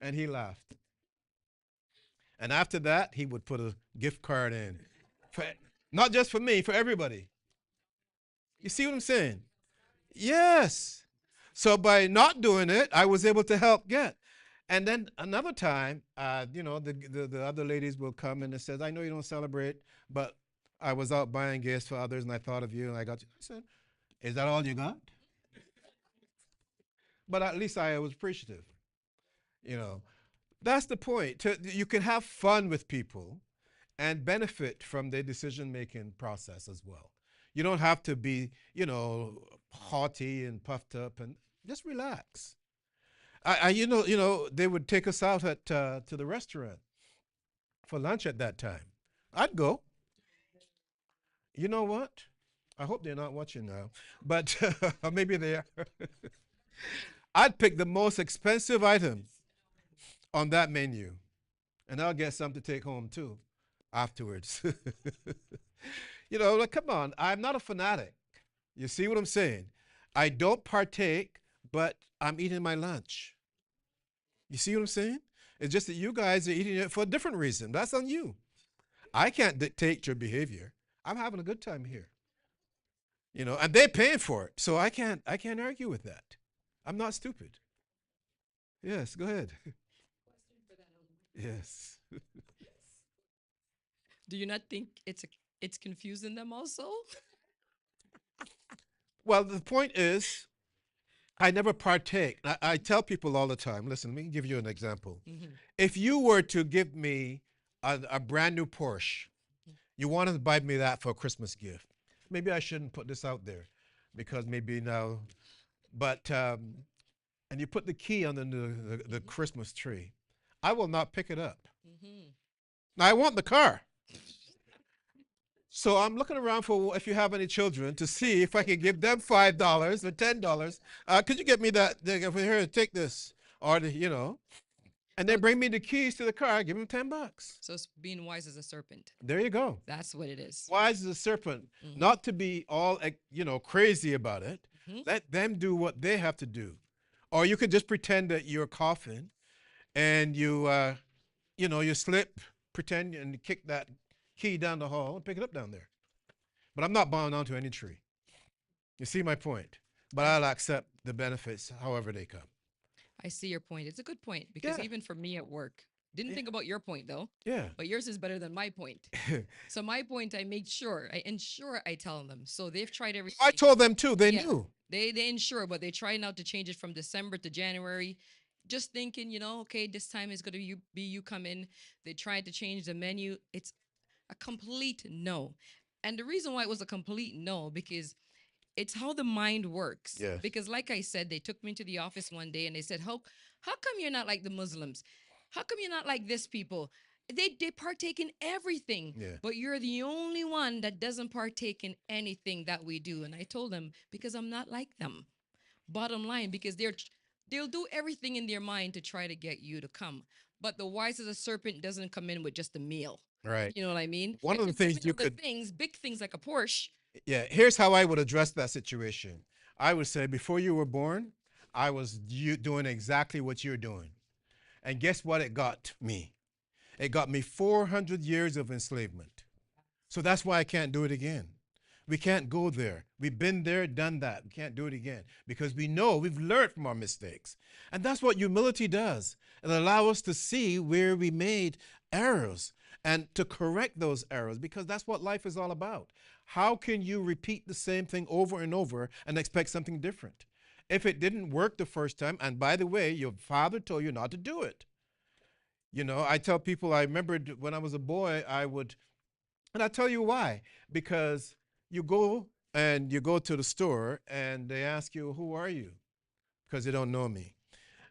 And he laughed. And after that, he would put a gift card in. For, not just for me, for everybody. You see what I'm saying? Yes. So by not doing it, I was able to help get. And then another time, the other ladies will come and it says, I know you don't celebrate, but I was out buying gifts for others and I thought of you and I got you. I said, is that all you got? But at least I was appreciative. You know, that's the point. You can have fun with people and benefit from their decision-making process as well. You don't have to be, haughty and puffed up, and just relax. They would take us out to the restaurant for lunch at that time. I'd go. You know what? I hope they're not watching now, but maybe they are. I'd pick the most expensive item on that menu, and I'll get some to take home too afterwards. Come on, I'm not a fanatic. You see what I'm saying? I don't partake, but I'm eating my lunch. You see what I'm saying? It's just that you guys are eating it for a different reason. That's on you. I can't dictate your behavior. I'm having a good time here. And they're paying for it. So I can't argue with that. I'm not stupid. Yes, go ahead. Yes. Do you not think it's confusing them also? Well, the point is, I never partake. I tell people all the time, listen, let me give you an example. Mm-hmm. If you were to give me a brand new Porsche, you wanted to buy me that for a Christmas gift. Maybe I shouldn't put this out there because maybe now, but, and you put the key under the Christmas tree. I will not pick it up. Mm-hmm. Now, I want the car. So I'm looking around for if you have any children to see if I can give them $5 or $10. Could you get me that? Here, take this, or and they So, bring me the keys to the car. I give them $10. so it's being wise as a serpent. There you go. That's what it is. Wise as a serpent, Mm-hmm. not to be all crazy about it. Mm-hmm. Let them do what they have to do, or you could just pretend that you're coughing, and you slip, pretend, and kick that key down the hall and pick it up down there. But I'm not bound onto any tree. You see my point? But I'll accept the benefits however they come. I see your point. It's a good point because Yeah. even for me at work, didn't Yeah. think about your point though, Yeah. but yours is better than my point. So my point, I ensure I tell them. So they've tried I everything. told them too. They Yeah, knew. they ensure, but they try now to change it from December to January. Just thinking, okay, this time is gonna be you come in. They tried to change the menu. It's a complete no. And the reason why it was a complete no, because it's how the mind works. Yes. Because like I said, they took me to the office one day and they said, how come you're not like the Muslims? How come you're not like this people? They partake in everything, Yeah. but you're the only one that doesn't partake in anything that we do. And I told them, because I'm not like them. Bottom line, because they'll do everything in their mind to try to get you to come. But the wise as a serpent doesn't come in with just a meal. Right. You know what I mean? One If of the you're things giving you other could, things, big things like a Porsche. yeah, here's how I would address that situation. I would say, before you were born, I was doing exactly what you're doing. And guess what it got me? It got me 400 years of enslavement. So that's why I can't do it again. We can't go there. We've been there, done that. We can't do it again because we know we've learned from our mistakes. And that's what humility does. It allows us to see where we made errors and to correct those errors because that's what life is all about. How can you repeat the same thing over and over and expect something different? If it didn't work the first time, and by the way, your father told you not to do it. I tell people, I remember when I was a boy, and I tell you why. Because you go to the store and they ask you, who are you? Because they don't know me.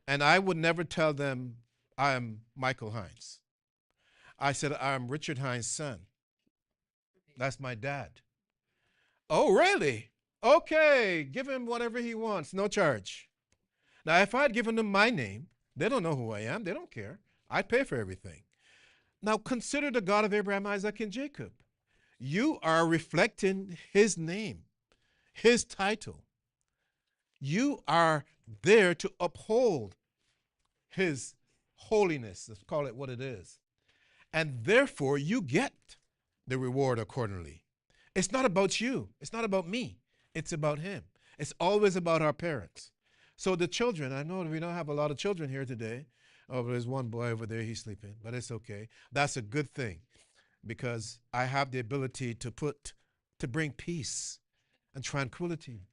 And I would never tell them I'm Michael Hines. I said I'm Richard Hines' son. That's my dad. Oh, really? Okay, give him whatever he wants, no charge. Now, if I'd given them my name, they don't know who I am. They don't care. I'd pay for everything. Now, consider the God of Abraham, Isaac, and Jacob. You are reflecting his name, his title. You are there to uphold his holiness. Let's call it what it is. And therefore, you get the reward accordingly. It's not about you. It's not about me. It's about him. It's always about our parents. So the children, I know we don't have a lot of children here today. Oh, there's one boy over there, he's sleeping, but it's okay. That's a good thing because I have the ability to bring peace and tranquility,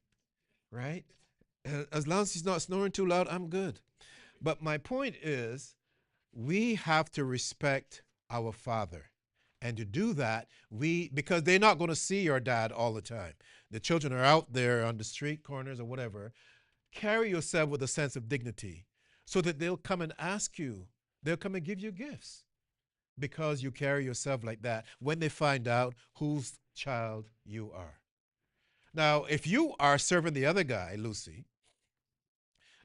right? As long as he's not snoring too loud, I'm good. But my point is, we have to respect our father. And to do that, because they're not going to see your dad all the time. The children are out there on the street corners or whatever. Carry yourself with a sense of dignity so that they'll come and ask you. They'll come and give you gifts because you carry yourself like that when they find out whose child you are. Now, if you are serving the other guy, Lucy,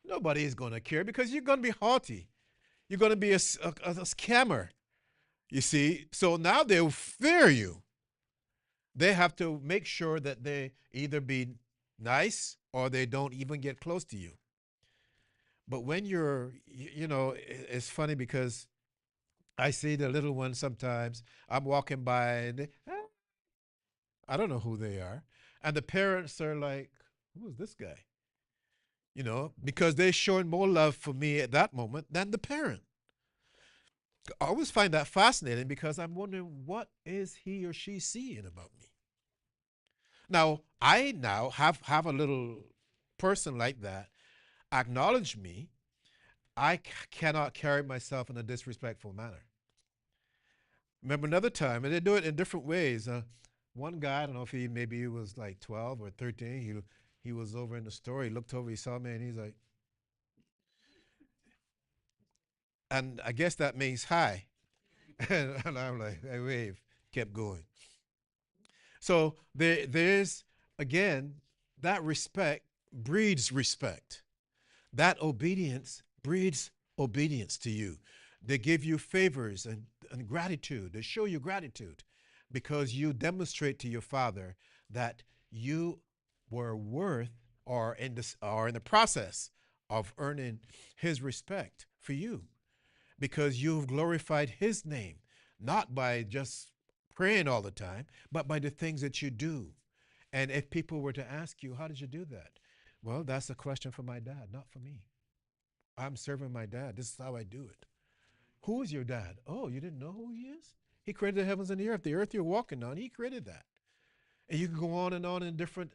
nobody is going to care because you're going to be haughty. You're going to be a scammer, you see. So now they'll fear you. They have to make sure that they either be nice or they don't even get close to you. But when it's funny because I see the little ones sometimes. I'm walking by and I don't know who they are. And the parents are like, who is this guy? Because they're showing more love for me at that moment than the parent. I always find that fascinating because I'm wondering what is he or she seeing about me. Now, I now have a little person like that acknowledge me. I cannot carry myself in a disrespectful manner. Remember another time, and they do it in different ways. One guy, I don't know if maybe he was like 12 or 13. He was over in the store. He looked over, he saw me, and he's like, and I guess that means hi. And I'm like, I wave, kept going. So there's, again, that respect breeds respect. That obedience breeds obedience to you. They give you favors and gratitude. They show you gratitude because you demonstrate to your father that you were worth or in the process of earning his respect for you because you've glorified his name, not by just praying all the time, but by the things that you do. And if people were to ask you, how did you do that? Well, that's a question for my dad, not for me. I'm serving my dad. This is how I do it. Who is your dad? Oh, you didn't know who he is? He created the heavens and the earth. The earth you're walking on, he created that. And you can go on in different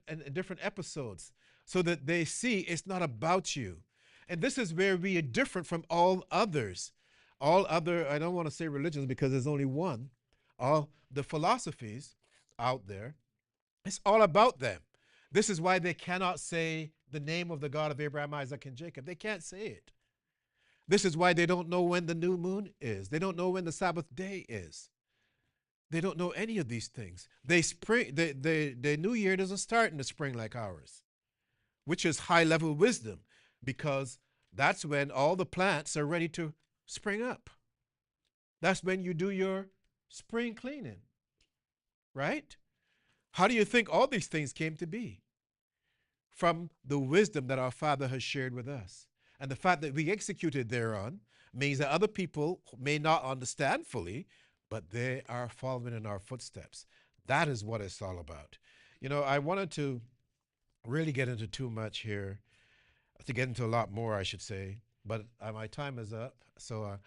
episodes so that they see it's not about you. And this is where we are different from all others. All other, I don't want to say religions because there's only one. All the philosophies out there, it's all about them. This is why they cannot say the name of the God of Abraham, Isaac, and Jacob. They can't say it. This is why they don't know when the new moon is. They don't know when the Sabbath day is. They don't know any of these things. The new year doesn't start in the spring like ours, which is high level wisdom because that's when all the plants are ready to spring up. That's when you do your spring cleaning, right? How do you think all these things came to be? From the wisdom that our Father has shared with us. And the fact that we executed thereon means that other people may not understand fully, but they are following in our footsteps. That is what it's all about. I wanted to really get into too much here, to get into a lot more, I should say, but my time is up, so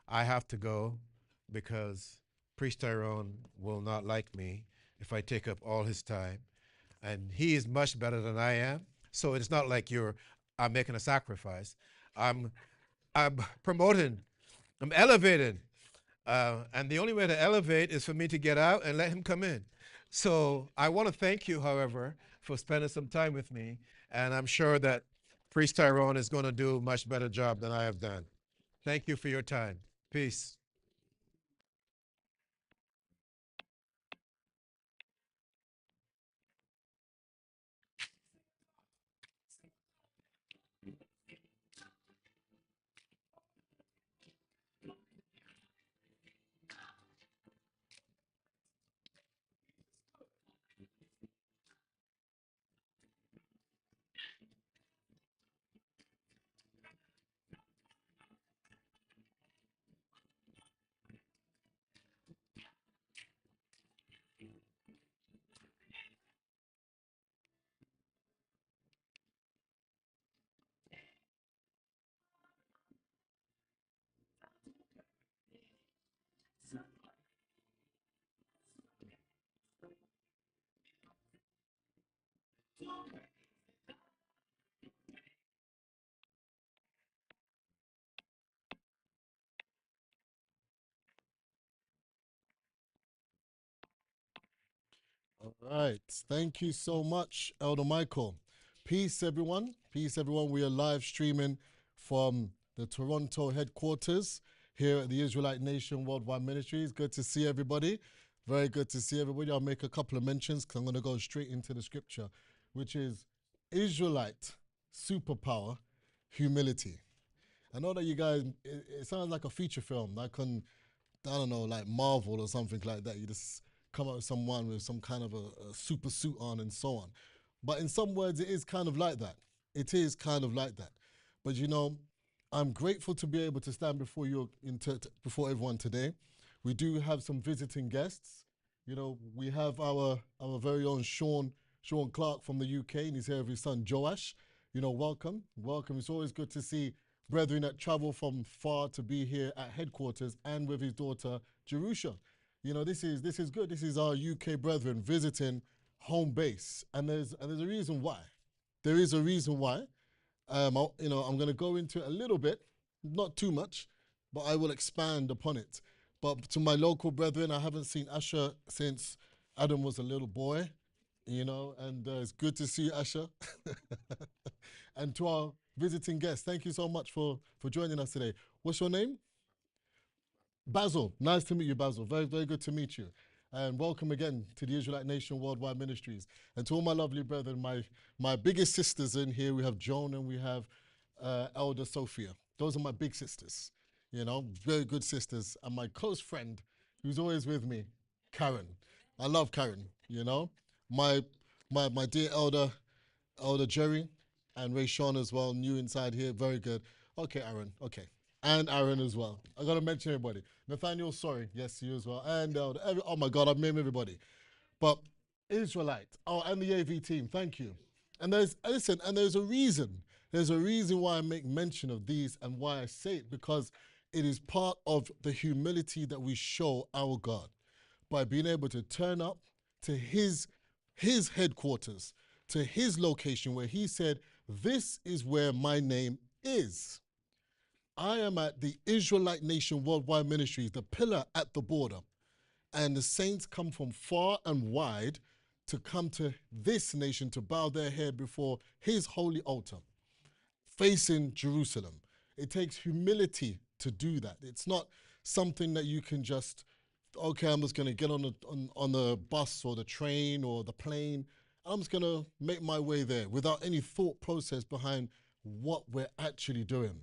I have to go because Priest Tyrone will not like me if I take up all his time. And he is much better than I am. So it's not like I'm making a sacrifice. I'm promoting, I'm elevating. And the only way to elevate is for me to get out and let him come in. So I want to thank you, however, for spending some time with me. And I'm sure that Priest Tyrone is going to do a much better job than I have done. Thank you for your time. Peace. All right. Thank you so much, Elder Michael. Peace, everyone. Peace, everyone. We are live streaming from the Toronto headquarters here at the Israelite Nation Worldwide Ministries. Good to see everybody. Very good to see everybody. I'll make a couple of mentions because I'm going to go straight into the scripture, which is Israelite superpower, humility. I know that you guys, it sounds like a feature film. I don't know, like Marvel or something like that. You just come up with someone with some kind of a super suit on and so on. But in some words, it is kind of like that. It is kind of like that. But you know, I'm grateful to be able to stand before you, before everyone today. We do have some visiting guests. You know, we have our very own Sean Clark from the UK, and he's here with his son Joash. You know, welcome, welcome. It's always good to see brethren that travel from far to be here at headquarters and with his daughter Jerusha. You know, this is good. This is our UK brethren visiting home base, and there's a reason why. There is a reason why. You know, I'm going to go into it a little bit, not too much, but I will expand upon it. But to my local brethren, I haven't seen Asher since Adam was a little boy, you know, and it's good to see Asher. And to our visiting guests, thank you so much for joining us today. What's your name? Basil. Nice to meet you, Basil. Very, very good to meet you. And welcome again to the Israelite Nation Worldwide Ministries. And to all my lovely brethren, my biggest sisters in here, we have Joan and we have Elder Sophia. Those are my big sisters, you know, very good sisters. And my close friend, who's always with me, Karen. I love Karen, you know. My my dear Elder Jerry and Ray Sean as well, new inside here, very good. Okay, Aaron, okay. And Aaron as well. I gotta mention everybody. Nathaniel, sorry, yes, you as well. And oh my God, I've named everybody. But Israelite, oh, and the AV team, thank you. And there's a reason. There's a reason why I make mention of these and why I say it, because it is part of the humility that we show our God by being able to turn up to his headquarters, to his location where he said, "This is where my name is." I am at the Israelite Nation Worldwide Ministries, the pillar at the border. And the saints come from far and wide to come to this nation to bow their head before his holy altar, facing Jerusalem. It takes humility to do that. It's not something that you can just, okay, I'm just going to get on the bus or the train or the plane. I'm just going to make my way there without any thought process behind what we're actually doing.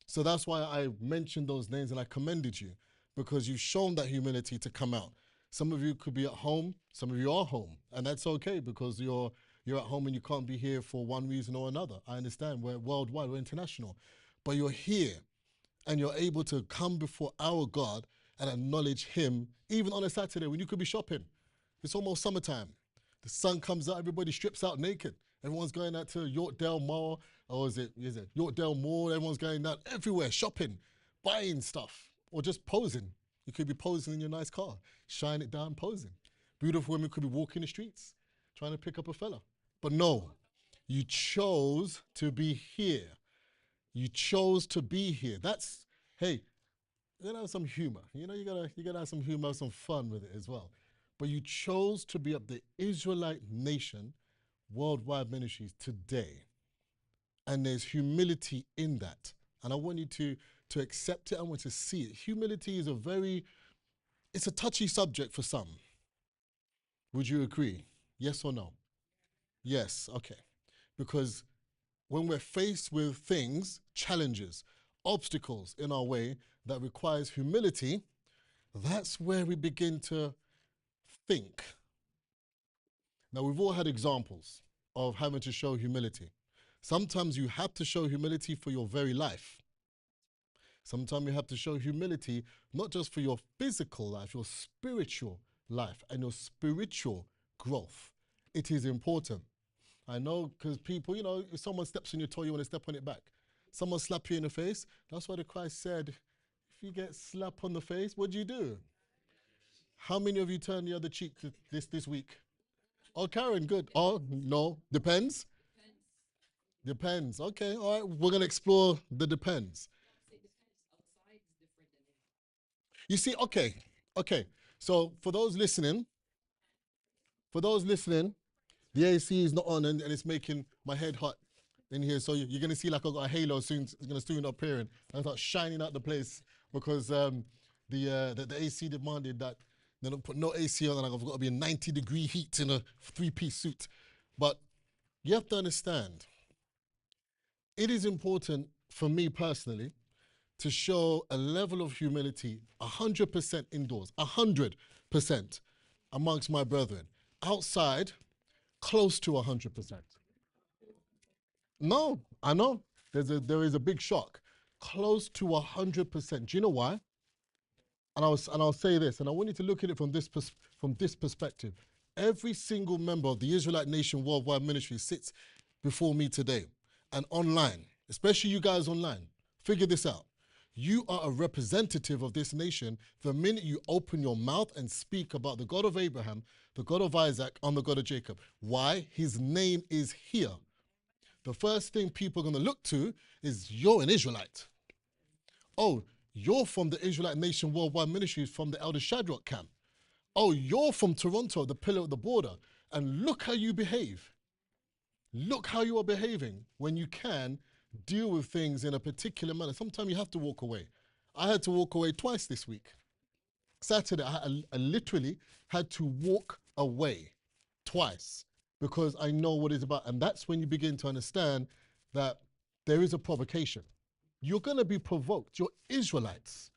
So that's why I mentioned those names and I commended you, because you've shown that humility to come out. Some of you could be at home, some of you are home, and that's okay because you're at home and you can't be here for one reason or another. I understand, we're worldwide, we're international, but you're here and you're able to come before our God and acknowledge him even on a Saturday when you could be shopping. It's almost summertime. The sun comes out, everybody strips out naked. Everyone's going out to Yorkdale Mall, or is it Yorkdale Mall? Everyone's going out everywhere, shopping, buying stuff, or just posing. You could be posing in your nice car, shine it down, posing. Beautiful women could be walking the streets, trying to pick up a fella. But no, you chose to be here. You chose to be here. That's, hey, you gotta have some humor. You know, you gotta have some humor, some fun with it as well. But you chose to be up the Israelite Nation Worldwide Ministries today. And there's humility in that. And I want you to accept it. I want to see it. Humility is it's a touchy subject for some. Would you agree? Yes or no? Yes, okay. Because when we're faced with things, challenges, obstacles in our way that requires humility, that's where we begin to think. Now, we've all had examples of having to show humility. Sometimes you have to show humility for your very life. Sometimes you have to show humility not just for your physical life, your spiritual life and your spiritual growth. It is important. I know, because people, if someone steps on your toe, you want to step on it back. Someone slap you in the face. That's why the Christ said, if you get slapped on the face, what do you do? How many of you turn the other cheek this week? Oh, Karen, good. Oh, no, depends. Depends. Okay, all right. We're gonna explore the depends. You see, okay. So for those listening, the AC is not on and it's making my head hot in here. So you're gonna see like I've got a halo soon. It's gonna soon appear and start shining out the place because the AC demanded that they don't put no AC on and I've got to be in 90-degree heat in a 3-piece suit. But you have to understand, it is important for me personally to show a level of humility 100% indoors, 100% amongst my brethren. Outside, close to 100%. No, I know. There is a big shock. Close to 100%. Do you know why? And I'll say this, and I want you to look at it from this perspective. Every single member of the Israelite Nation Worldwide Ministry sits before me today and online, especially you guys online. Figure this out. You are a representative of this nation the minute you open your mouth and speak about the God of Abraham, the God of Isaac, and the God of Jacob. Why? His name is here. The first thing people are going to look to is you're an Israelite. Oh, you're from the Israelite Nation Worldwide Ministries from the Elder Shadrach camp. Oh, you're from Toronto, the pillar of the border. And look how you behave. Look how you are behaving when you can deal with things in a particular manner. Sometimes you have to walk away. I had to walk away twice this week. Saturday, I literally had to walk away twice because I know what it's about. And that's when you begin to understand that there is a provocation. You're going to be provoked. You're Israelites.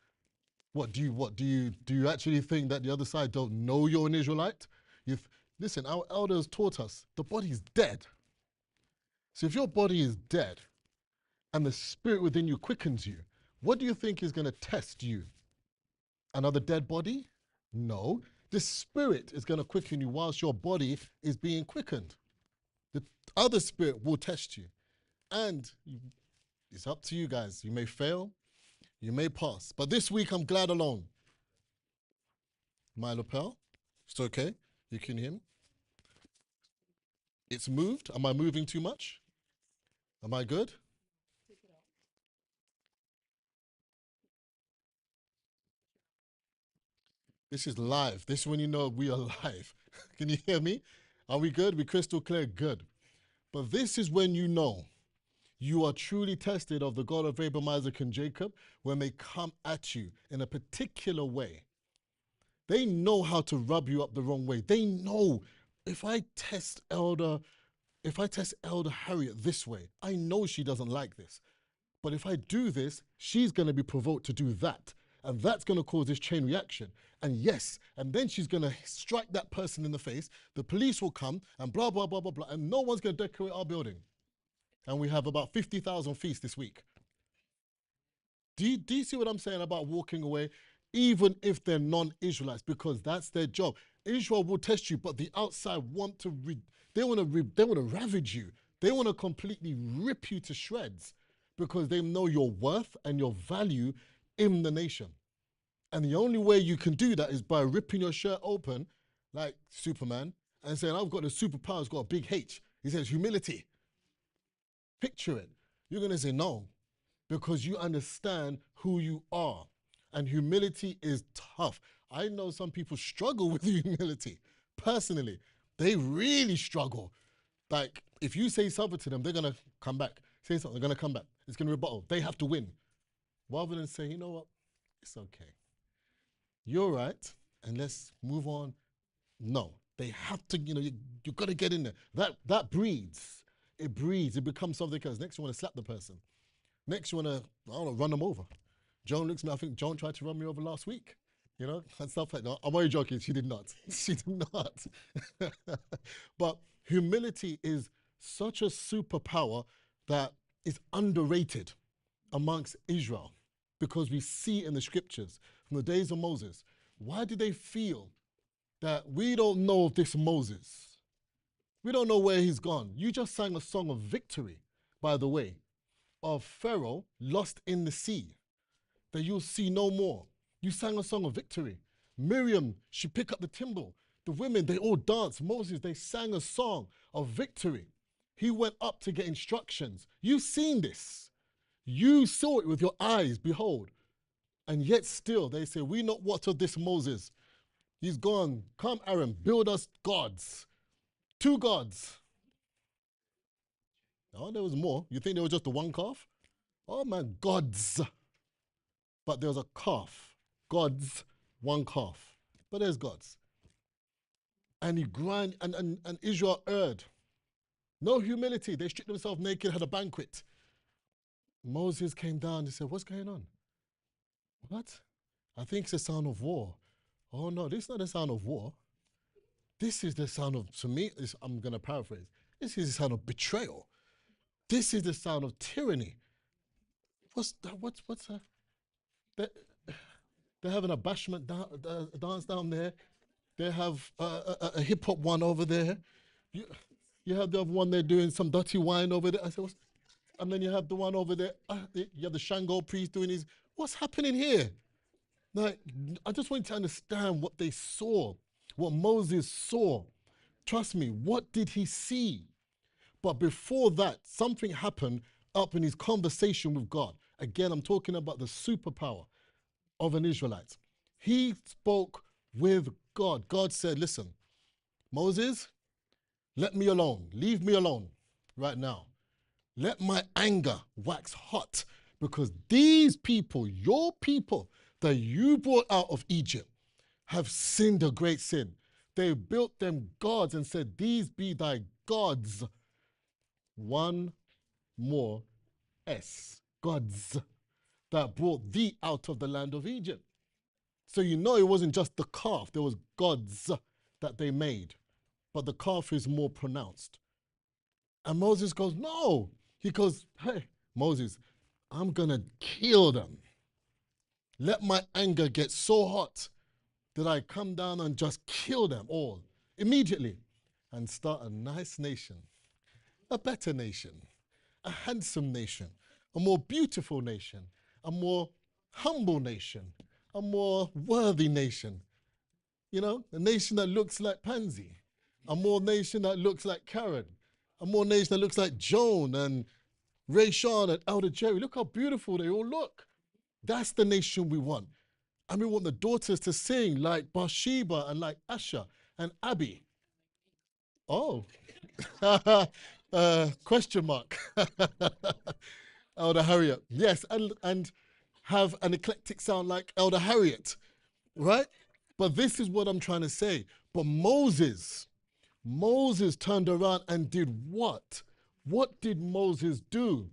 Do you actually think that the other side don't know you're an Israelite? Listen, our elders taught us the body's dead. So if your body is dead and the spirit within you quickens you, what do you think is going to test you? Another dead body? No. The spirit is going to quicken you whilst your body is being quickened. The other spirit will test you. And it's up to you guys. You may fail, you may pass. But this week, I'm glad alone. My lapel, it's okay. You can hear me. It's moved. Am I moving too much? Am I good? This is live. This is when you know we are live. Can you hear me? Are we good? We crystal clear? Good. But this is when you know you are truly tested of the God of Abraham, Isaac, and Jacob when they come at you in a particular way. They know how to rub you up the wrong way. They know if I test Elder Harriet this way, I know she doesn't like this. But if I do this, she's going to be provoked to do that. And that's going to cause this chain reaction. And yes, and then she's going to strike that person in the face. The police will come and blah, blah, blah, blah, blah. And no one's going to decorate our building. And we have about 50,000 feasts this week. Do you see what I'm saying about walking away, even if they're non-Israelites, because that's their job. Israel will test you, but the outside want to ravage you. They want to completely rip you to shreds because they know your worth and your value in the nation. And the only way you can do that is by ripping your shirt open like Superman and saying, I've got the superpower, it's got a big H. He says humility. Picture it. You're going to say no because you understand who you are. And humility is tough. I know some people struggle with humility. Personally, they really struggle. Like, if you say something to them, they're going to come back. say something, they're going to come back. It's going to rebuttal. They have to win. Rather than say, you know what, it's okay. You're right, and let's move on. No, they have to, you got to get in there. That breeds. It breeds. It becomes something else. Next, you want to slap the person. Next, you want to, I don't know, run them over. Joan looks at me, I think Joan tried to run me over last week, and stuff like that. I'm only joking, she did not. She did not. But humility is such a superpower that is underrated amongst Israel because we see in the scriptures from the days of Moses. Why did they feel that we don't know this Moses? We don't know where he's gone. You just sang a song of victory, by the way, of Pharaoh lost in the sea, that you'll see no more. You sang a song of victory. Miriam, she picked up the timbrel. The women, they all danced. Moses, they sang a song of victory. He went up to get instructions. You've seen this. You saw it with your eyes, behold. And yet still, they say, we not what of this Moses? He's gone. Come, Aaron, build us gods. 2 gods. Oh, there was more. You think there was just the one calf? Oh man, gods. But there was a calf. Gods, 1 calf. But there's gods. And he grind, and Israel erred. No humility. They stripped themselves naked, had a banquet. Moses came down and said, what's going on? What? I think it's the sound of war. Oh no, this is not the sound of war. This is the sound of, to me, I'm going to paraphrase, this is the sound of betrayal. This is the sound of tyranny. What's that? They're having a bashment dance down there. They have a hip hop one over there. You have the other one there doing some dirty wine over there. I said, and then you have the one over there. You have the Shango priest doing his. What's happening here? Like, I just want you to understand what they saw, what Moses saw. Trust me, what did he see? But before that, something happened up in his conversation with God. Again, I'm talking about the superpower of an Israelite. He spoke with God. God said, listen, Moses, let me alone. Leave me alone right now. Let my anger wax hot because these people, your people that you brought out of Egypt, have sinned a great sin. They built them gods and said, these be thy gods. 1 more S, gods, that brought thee out of the land of Egypt. So you know it wasn't just the calf, there was gods that they made, but the calf is more pronounced. And Moses goes, no. He goes, hey, Moses, I'm gonna kill them. Let my anger get so hot that I come down and just kill them all immediately and start a nice nation, a better nation, a handsome nation, a more beautiful nation, a more humble nation, a more worthy nation. A nation that looks like Pansy, a more nation that looks like Karen, a more nation that looks like Joan and Ray Sean and Elder Jerry. Look how beautiful they all look. That's the nation we want. And we want the daughters to sing like Bathsheba and like Asher and Abby. Oh, question mark. Elder Harriet. Yes, and have an eclectic sound like Elder Harriet, right? But this is what I'm trying to say. But Moses turned around and did what? What did Moses do?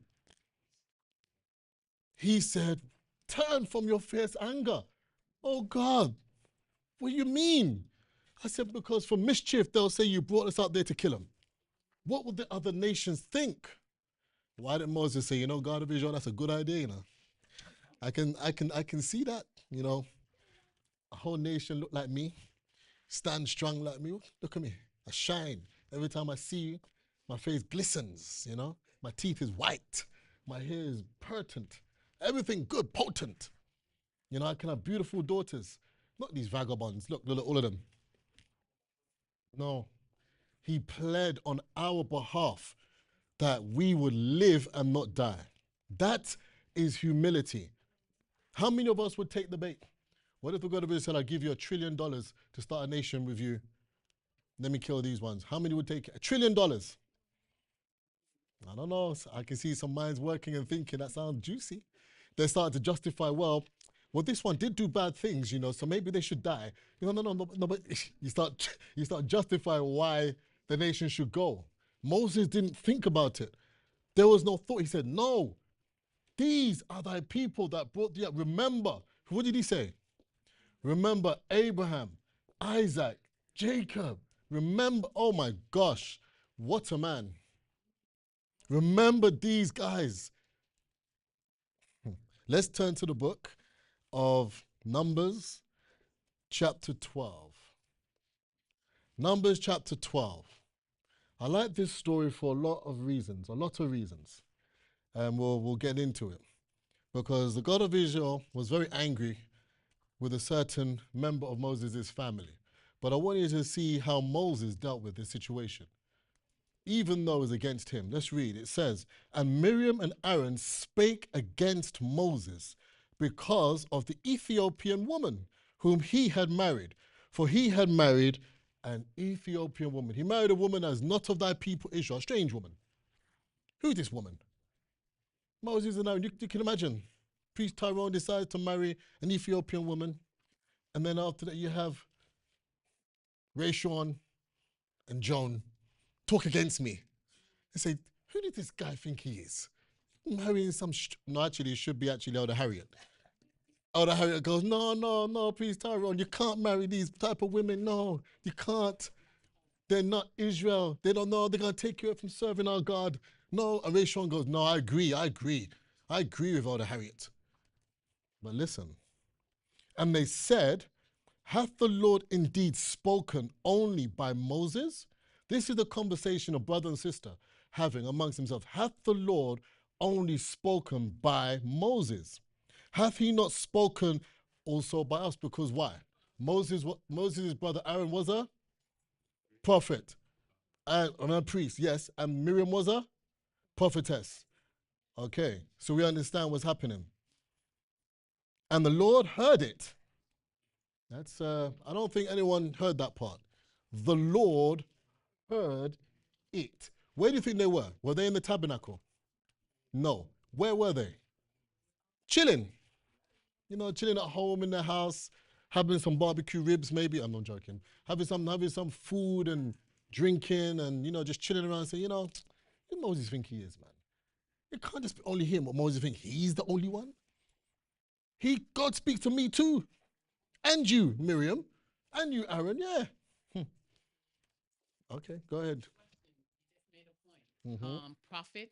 He said, turn from your fierce anger. Oh God, what do you mean? I said, because for mischief, they'll say you brought us out there to kill him. What would the other nations think? Why didn't Moses say, God of Israel, that's a good idea, I can see that, a whole nation look like me, stand strong like me. Look at me, I shine. Every time I see you, my face glistens, my teeth is white, my hair is pertinent, everything good, potent. I can have beautiful daughters, not these vagabonds. Look, all of them. No, he pled on our behalf that we would live and not die. That is humility. How many of us would take the bait? What if the God of Israel said, I'll give you $1 trillion to start a nation with you? Let me kill these ones. How many would take it? $1 trillion. I don't know. I can see some minds working and thinking that sounds juicy. They start to justify, well, this one did do bad things, so maybe they should die. No, but you start justifying why the nation should go. Moses didn't think about it. There was no thought. He said, no, these are thy people that brought thee up. Remember, what did he say? Remember Abraham, Isaac, Jacob. Remember, oh my gosh, what a man. Remember these guys. Let's turn to the book of Numbers, chapter 12. Numbers, chapter 12. I like this story for a lot of reasons. And we'll get into it. Because the God of Israel was very angry with a certain member of Moses' family. But I want you to see how Moses dealt with this situation, even though it was against him. Let's read. It says, and Miriam and Aaron spake against Moses because of the Ethiopian woman whom he had married. For he had married an Ethiopian woman. He married a woman as not of thy people Israel, a strange woman. Who's this woman? Moses and Aaron, you can imagine. Priest Tyrone decides to marry an Ethiopian woman. And then after that you have Rayshon and Joan talk against me. They say, who did this guy think he is? Marrying some, no, actually, it should be actually Elder Harriet. Elder Harriet goes, no, please, Tyrone, you can't marry these type of women. No, you can't. They're not Israel. They don't know. They're going to take you away from serving our God. No, and Rayshon goes, no, I agree with Elder Harriet. But listen, and they said, hath the Lord indeed spoken only by Moses? This is the conversation a brother and sister having amongst themselves. Hath the Lord only spoken by Moses? Hath he not spoken also by us? Because why? Moses' brother Aaron was a prophet and a priest, yes, and Miriam was a prophetess. Okay, so we understand what's happening. And the Lord heard it. That's I don't think anyone heard that part. The Lord heard it. Where do you think they were? Were they in the tabernacle? No. Where were they? Chilling. Chilling at home in their house, having some barbecue ribs maybe. I'm not joking. Having some food and drinking and, just chilling around and saying, who Moses think he is, man? It can't just be only him, but Moses think he's the only one. God speaks to me too. And you, Miriam. And you, Aaron, yeah. Okay, go ahead. Prophet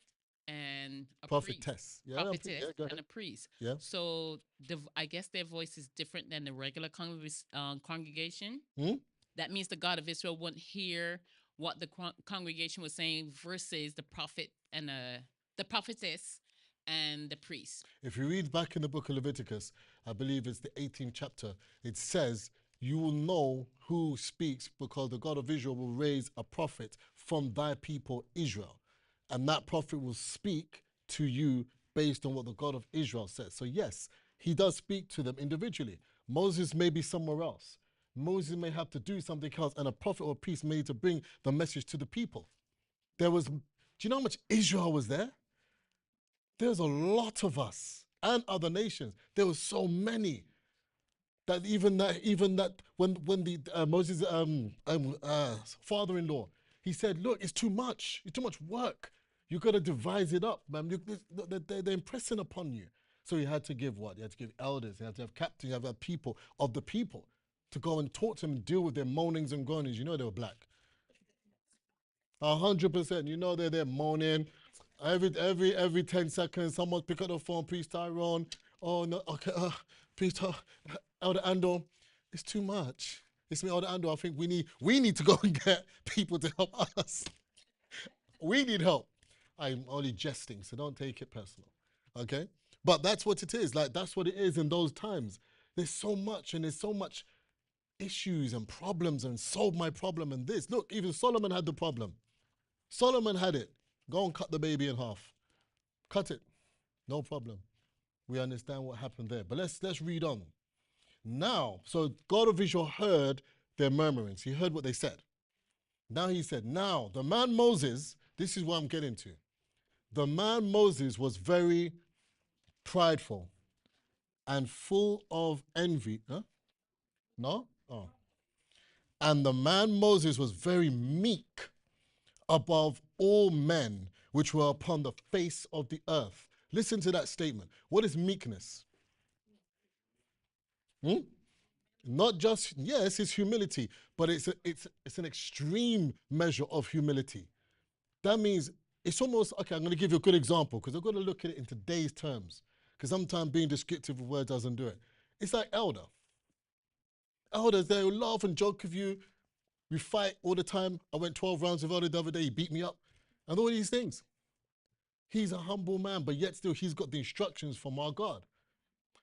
and a Prophetess. priest. Yeah, Prophetess go ahead. and a priest. Yeah. So I guess their voice is different than the regular congregation. That means the God of Israel wouldn't hear what the congregation was saying versus the prophet and the prophetess and the priest. If you read back in the book of Leviticus, I believe it's the 18th chapter, it says, you will know who speaks because the God of Israel will raise a prophet from thy people Israel. And that prophet will speak to you based on what the God of Israel says. So yes, he does speak to them individually. Moses may be somewhere else. Moses may have to do something else, and a prophet or a priest may need to bring the message to the people. Do you know how much Israel was there? There's a lot of us and other nations. There were so many that even that when the Moses' father-in-law, he said, look, it's too much work. You got to devise it up, man. They're impressing upon you. So he had to give what? He had to give elders. He had to have captains. He had to have people of the people to go and talk to them and deal with their moanings and groanings. They were black. 100%. They're there moaning. Every 10 seconds, someone pick up the phone, Priest Tyrone. Oh, no, okay, Priest Elder Andor. It's too much. It's me, Elder Andor. I think we need to go and get people to help us. We need help. I'm only jesting, so don't take it personal, okay? But that's what it is. That's what it is in those times. There's so much, and there's so much issues and problems, and solve my problem and this. Look, even Solomon had the problem. Solomon had it. Go and cut the baby in half. Cut it. No problem. We understand what happened there. But let's read on. Now, so God of Israel heard their murmurings. He heard what they said. Now he said, now the man Moses, this is what I'm getting to. The man Moses was very prideful and full of envy. Huh? No? Oh. And the man Moses was very meek above all men which were upon the face of the earth. Listen to that statement. What is meekness? Hmm? Not just, yes, it's humility, but it's an extreme measure of humility. That means it's almost, okay, I'm going to give you a good example because I've got to look at it in today's terms because sometimes being descriptive of words doesn't do it. It's like elder. Elders, they will laugh and joke with you. We fight all the time. I went 12 rounds with elder the other day. He beat me up and all these things. He's a humble man, but yet still he's got the instructions from our God.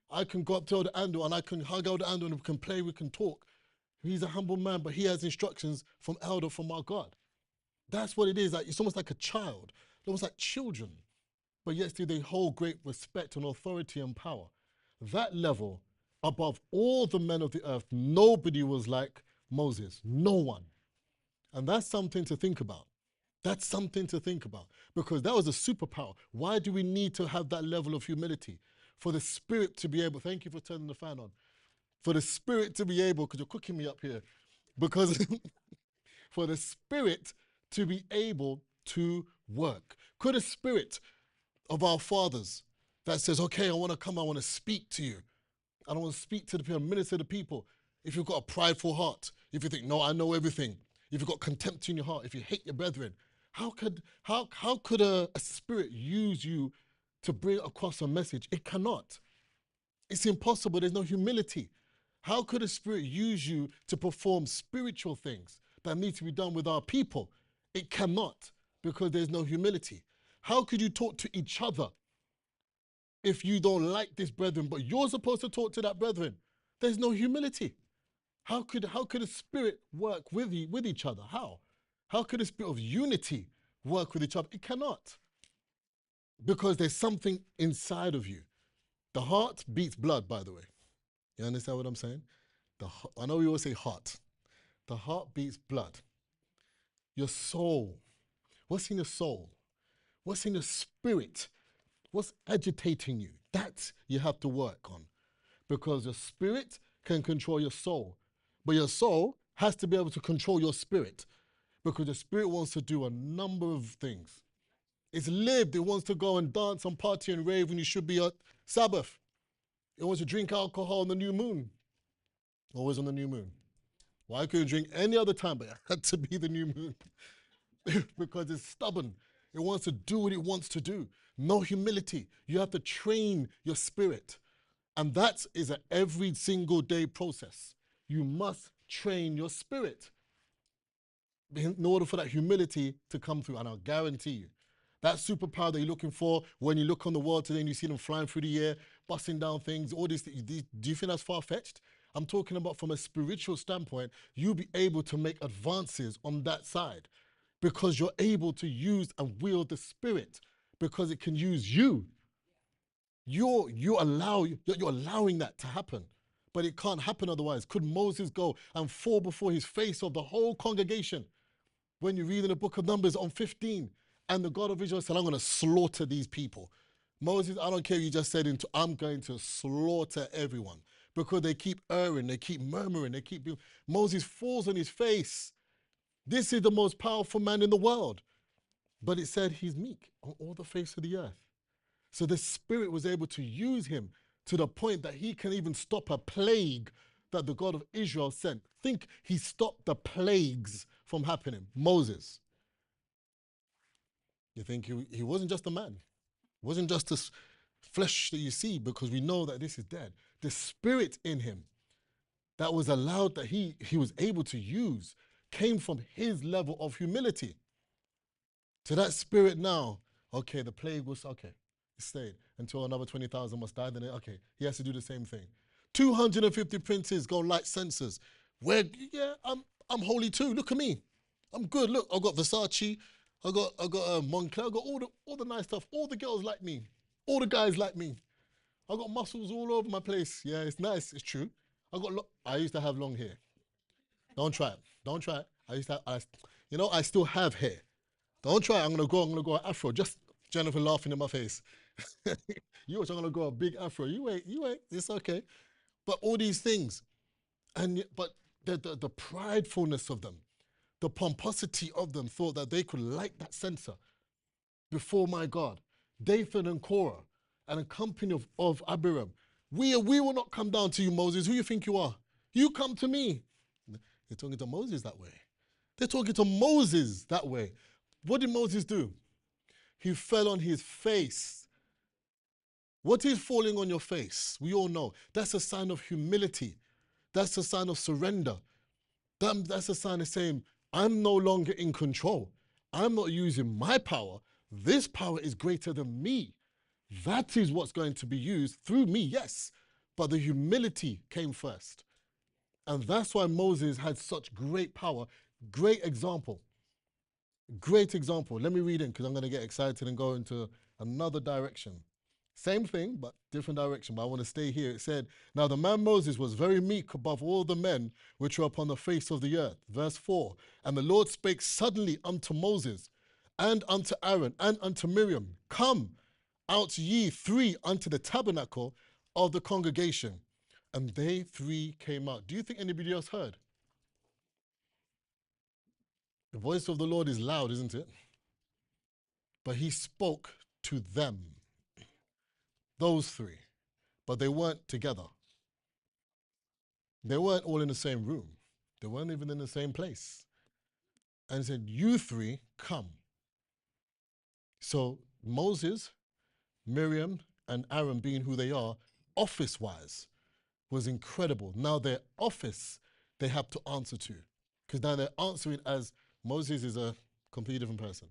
I can go up to Elder Andrew and I can hug Elder Andrew and we can play, we can talk. He's a humble man, but he has instructions from Elder, from our God. That's what it is. Like, it's almost like a child, almost like children, but yet still they hold great respect and authority and power. That level, above all the men of the earth, nobody was like Moses, no one. And that's something to think about. That's something to think about because that was a superpower. Why do we need to have that level of humility? For the Spirit to be able, thank you for turning the fan on, for the Spirit to be able, because you're cooking me up here, because for the Spirit to be able to work. Could a spirit of our fathers that says, okay, I want to come, I want to speak to you, I want to speak to the people, minister to people, if you've got a prideful heart, if you think, no, I know everything, if you've got contempt in your heart, if you hate your brethren, how could a spirit use you to bring across a message? It cannot. It's impossible. There's no humility. How could a spirit use you to perform spiritual things that need to be done with our people? It cannot, because there's no humility. How could you talk to each other if you don't like this brethren, but you're supposed to talk to that brethren? There's no humility. How could a spirit work with each other? How could a spirit of unity work with each other? It cannot. Because there's something inside of you. The heart beats blood, by the way. You understand what I'm saying? I know we always say heart. The heart beats blood. Your soul. What's in your soul? What's in your spirit? What's agitating you? That you have to work on. Because your spirit can control your soul. But your soul has to be able to control your spirit. Because the spirit wants to do a number of things. It's lived. It wants to go and dance and party and rave when you should be at Sabbath. It wants to drink alcohol on the new moon. Always on the new moon. Well, I couldn't drink any other time, but it had to be the new moon. Because it's stubborn. It wants to do what it wants to do. No humility. You have to train your spirit. And that is an every single day process. You must train your spirit in order for that humility to come through. And I'll guarantee you, that superpower that you're looking for, when you look on the world today and you see them flying through the air, busting down things, all this, do you think that's far-fetched? I'm talking about from a spiritual standpoint, you'll be able to make advances on that side because you're able to use and wield the Spirit because it can use you. You're allowing that to happen, but it can't happen otherwise. Could Moses go and fall before his face of the whole congregation? When you read in the book of Numbers on 15, and the God of Israel said, I'm going to slaughter these people. Moses, I don't care, you just said, I'm going to slaughter everyone. Because they keep erring, they keep murmuring, Moses falls on his face. This is the most powerful man in the world. But it said he's meek on all the face of the earth. So the Spirit was able to use him to the point that he can even stop a plague that the God of Israel sent. Think he stopped the plagues from happening. Moses. You think he wasn't just a man. It wasn't just this flesh that you see, because we know that this is dead. The Spirit in him that was allowed, that he was able to use, came from his level of humility. So that Spirit now, okay, the plague was, okay, it stayed until another 20,000 must die. Then, okay, he has to do the same thing. 250 princes go light censers. Yeah, I'm holy too. Look at me. I'm good. Look, I got Versace. I got Moncler. I got all the nice stuff. All the girls like me. All the guys like me. I got muscles all over my place. Yeah, it's nice. It's true. I used to have long hair. Don't try it. Don't try it. I still have hair. Don't try it. I'm gonna go Afro. Just Jennifer laughing in my face. You were trying to grow a big afro. You wait. It's okay. But all these things, but the pridefulness of them, the pomposity of them, thought that they could light that censer before my God. Dathan and Korah and a company of Abiram. We will not come down to you, Moses. Who you think you are? You come to me. They're talking to Moses that way. They're talking to Moses that way. What did Moses do? He fell on his face. What is falling on your face? We all know. That's a sign of humility. That's a sign of surrender. That's a sign of saying, I'm no longer in control. I'm not using my power. This power is greater than me. That is what's going to be used through me, yes. But the humility came first. And that's why Moses had such great power. Great example. Great example. Let me read it because I'm going to get excited and go into another direction. Same thing, but different direction. But I want to stay here. It said, now the man Moses was very meek above all the men which were upon the face of the earth. Verse 4, and the Lord spake suddenly unto Moses and unto Aaron and unto Miriam, come out ye three unto the tabernacle of the congregation. And they three came out. Do you think anybody else heard? The voice of the Lord is loud, isn't it? But he spoke to them. Those three. But they weren't together. They weren't all in the same room. They weren't even in the same place. And he said, you three, come. So Moses, Miriam, and Aaron, being who they are, office-wise, was incredible. Now their office, they have to answer to. Because now they're answering as Moses is a completely different person.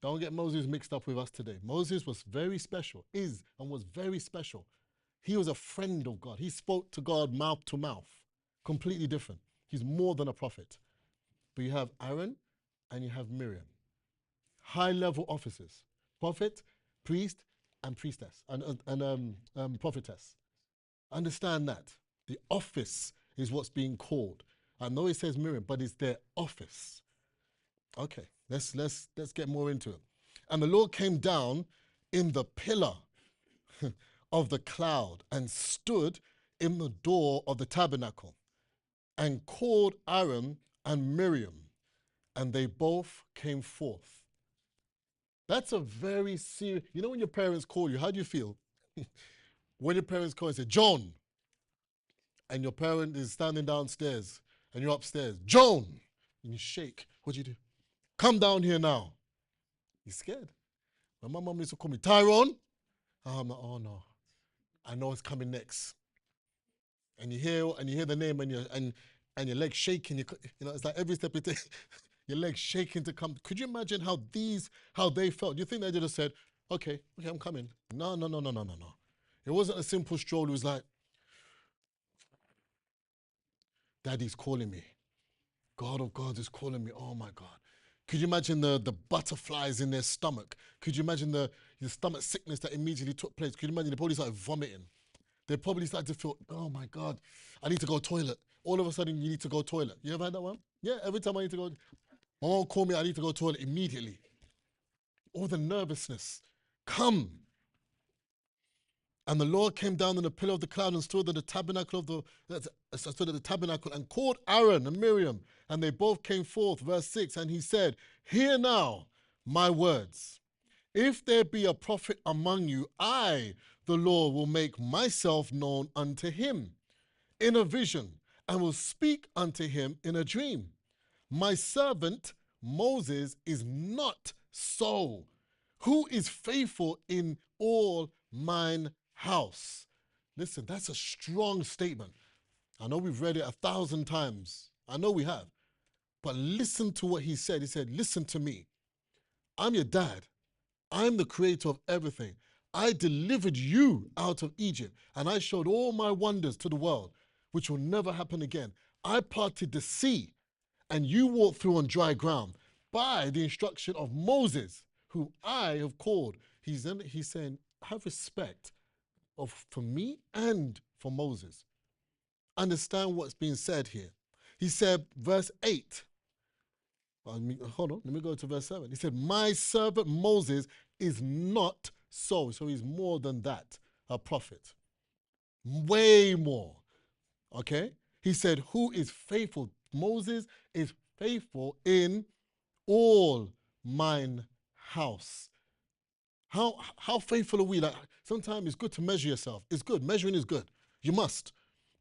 Don't get Moses mixed up with us today. Moses was very special, is and was very special. He was a friend of God. He spoke to God mouth to mouth. Completely different. He's more than a prophet. But you have Aaron and you have Miriam. High-level officers. Prophet, priest, and priestess. And prophetess. Understand that. The office is what's being called. I know it says Miriam, but it's their office. Okay, let's get more into it. And the Lord came down in the pillar of the cloud and stood in the door of the tabernacle and called Aaron and Miriam, and they both came forth. That's a very serious, you know when your parents call you, how do you feel? When your parents call and say, John, and your parent is standing downstairs and you're upstairs, John, and you shake, what do you do? Come down here now. You're scared. When my mom used to call me, Tyrone, I'm like, oh no, I know it's coming next. And you hear the name and your legs shaking, you know, it's like every step you take, your legs shaking to come. Could you imagine how they felt? You think they just said, okay, I'm coming. No. It wasn't a simple stroll. It was like, Daddy's calling me. God of gods is calling me. Oh my God. Could you imagine the butterflies in their stomach? Could you imagine the stomach sickness that immediately took place? Could you imagine they probably started vomiting? They probably started to feel, oh my God, I need to go toilet. All of a sudden you need to go toilet. You ever had that one? Yeah, every time I need to go, my mom called me, I need to go toilet immediately. All the nervousness. Come. And the Lord came down in the pillar of the cloud and stood at the tabernacle and called Aaron and Miriam, and they both came forth. Verse 6, and he said, hear now my words. If there be a prophet among you, I, the Lord, will make myself known unto him in a vision, and will speak unto him in a dream. My servant Moses is not so, who is faithful in all mine house. Listen, that's a strong statement. I know we've read it 1,000 times. I know we have. But listen to what he said. He said, listen to me. I'm your dad. I'm the creator of everything. I delivered you out of Egypt, and I showed all my wonders to the world, which will never happen again. I parted the sea, and you walked through on dry ground by the instruction of Moses, whom I have called. He's saying, have respect for me and for Moses. Understand what's being said here. He said, verse 8. Hold on, let me go to verse 7. He said, my servant Moses is not so. So he's more than that, a prophet. Way more. Okay? He said, who is faithful? Moses is faithful in all mine house. How faithful are we? Like, sometimes it's good to measure yourself. It's good. Measuring is good. You must.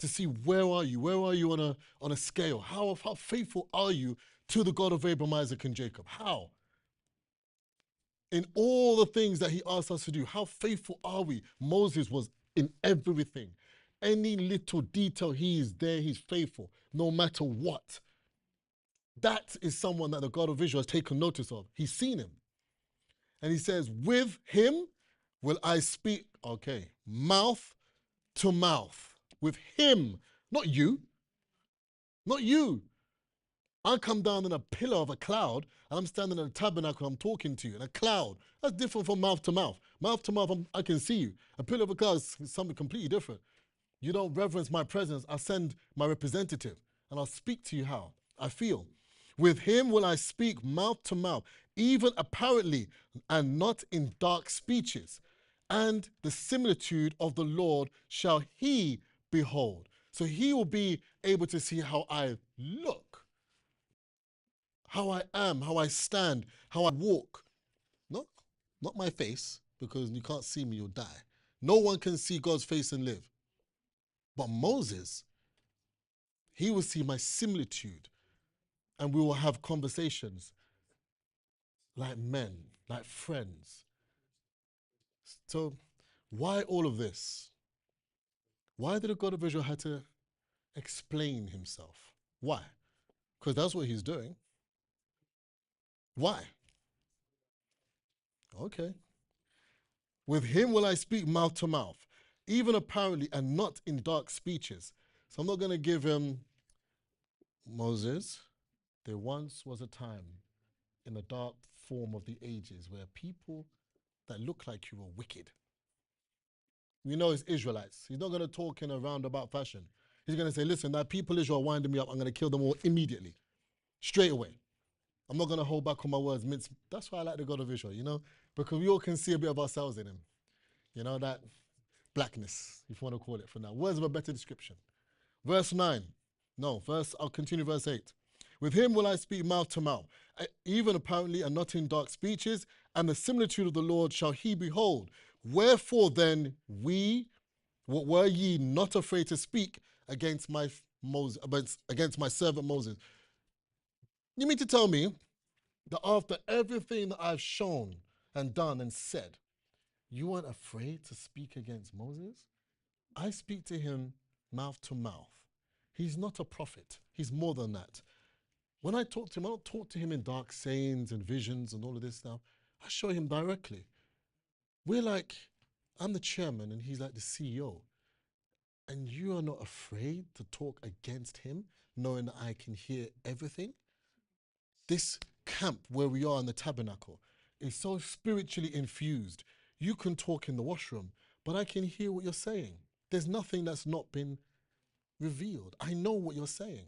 To see where are you? Where are you on a scale? How faithful are you to the God of Abraham, Isaac, and Jacob? How? In all the things that he asked us to do, how faithful are we? Moses was in everything. Any little detail, he is there, he's faithful, no matter what. That is someone that the God of Israel has taken notice of. He's seen him. And he says, with him will I speak, okay, mouth to mouth. With him, not you. Not you. I come down in a pillar of a cloud, and I'm standing in a tabernacle, I'm talking to you, in a cloud. That's different from mouth to mouth. Mouth to mouth, I can see you. A pillar of a cloud is something completely different. You don't reverence my presence, I send my representative, and I'll speak to you how I feel. With him will I speak mouth to mouth, even apparently, and not in dark speeches. And the similitude of the Lord shall he behold. So he will be able to see how I look, how I am, how I stand, how I walk. Not my face, because you can't see me, you'll die. No one can see God's face and live. But Moses, he will see my similitude, and we will have conversations like men, like friends. So why all of this? Why did the God of Israel have to explain himself? Why? Because that's what he's doing. Why? Okay. With him will I speak mouth to mouth, even apparently, and not in dark speeches. So I'm not going to give him Moses. There once was a time in the dark form of the ages where people that look like you were wicked. We know it's Israelites. He's not going to talk in a roundabout fashion. He's going to say, listen, that people Israel are winding me up. I'm going to kill them all immediately, straight away. I'm not going to hold back on my words. That's why I like the God of Israel, because we all can see a bit of ourselves in him. That blackness, if you want to call it for now. Words of a better description. Verse 9. I'll continue verse 8. With him will I speak mouth to mouth, even apparently and not in dark speeches, and the similitude of the Lord shall he behold. Wherefore then were ye not afraid to speak against my servant Moses? You mean to tell me that after everything that I've shown and done and said, you weren't afraid to speak against Moses? I speak to him mouth to mouth. He's not a prophet. He's more than that. When I talk to him, I don't talk to him in dark sayings and visions and all of this stuff. I show him directly. I'm the chairman and he's like the CEO. And you are not afraid to talk against him, knowing that I can hear everything? This camp where we are in the tabernacle is so spiritually infused. You can talk in the washroom, but I can hear what you're saying. There's nothing that's not been revealed. I know what you're saying.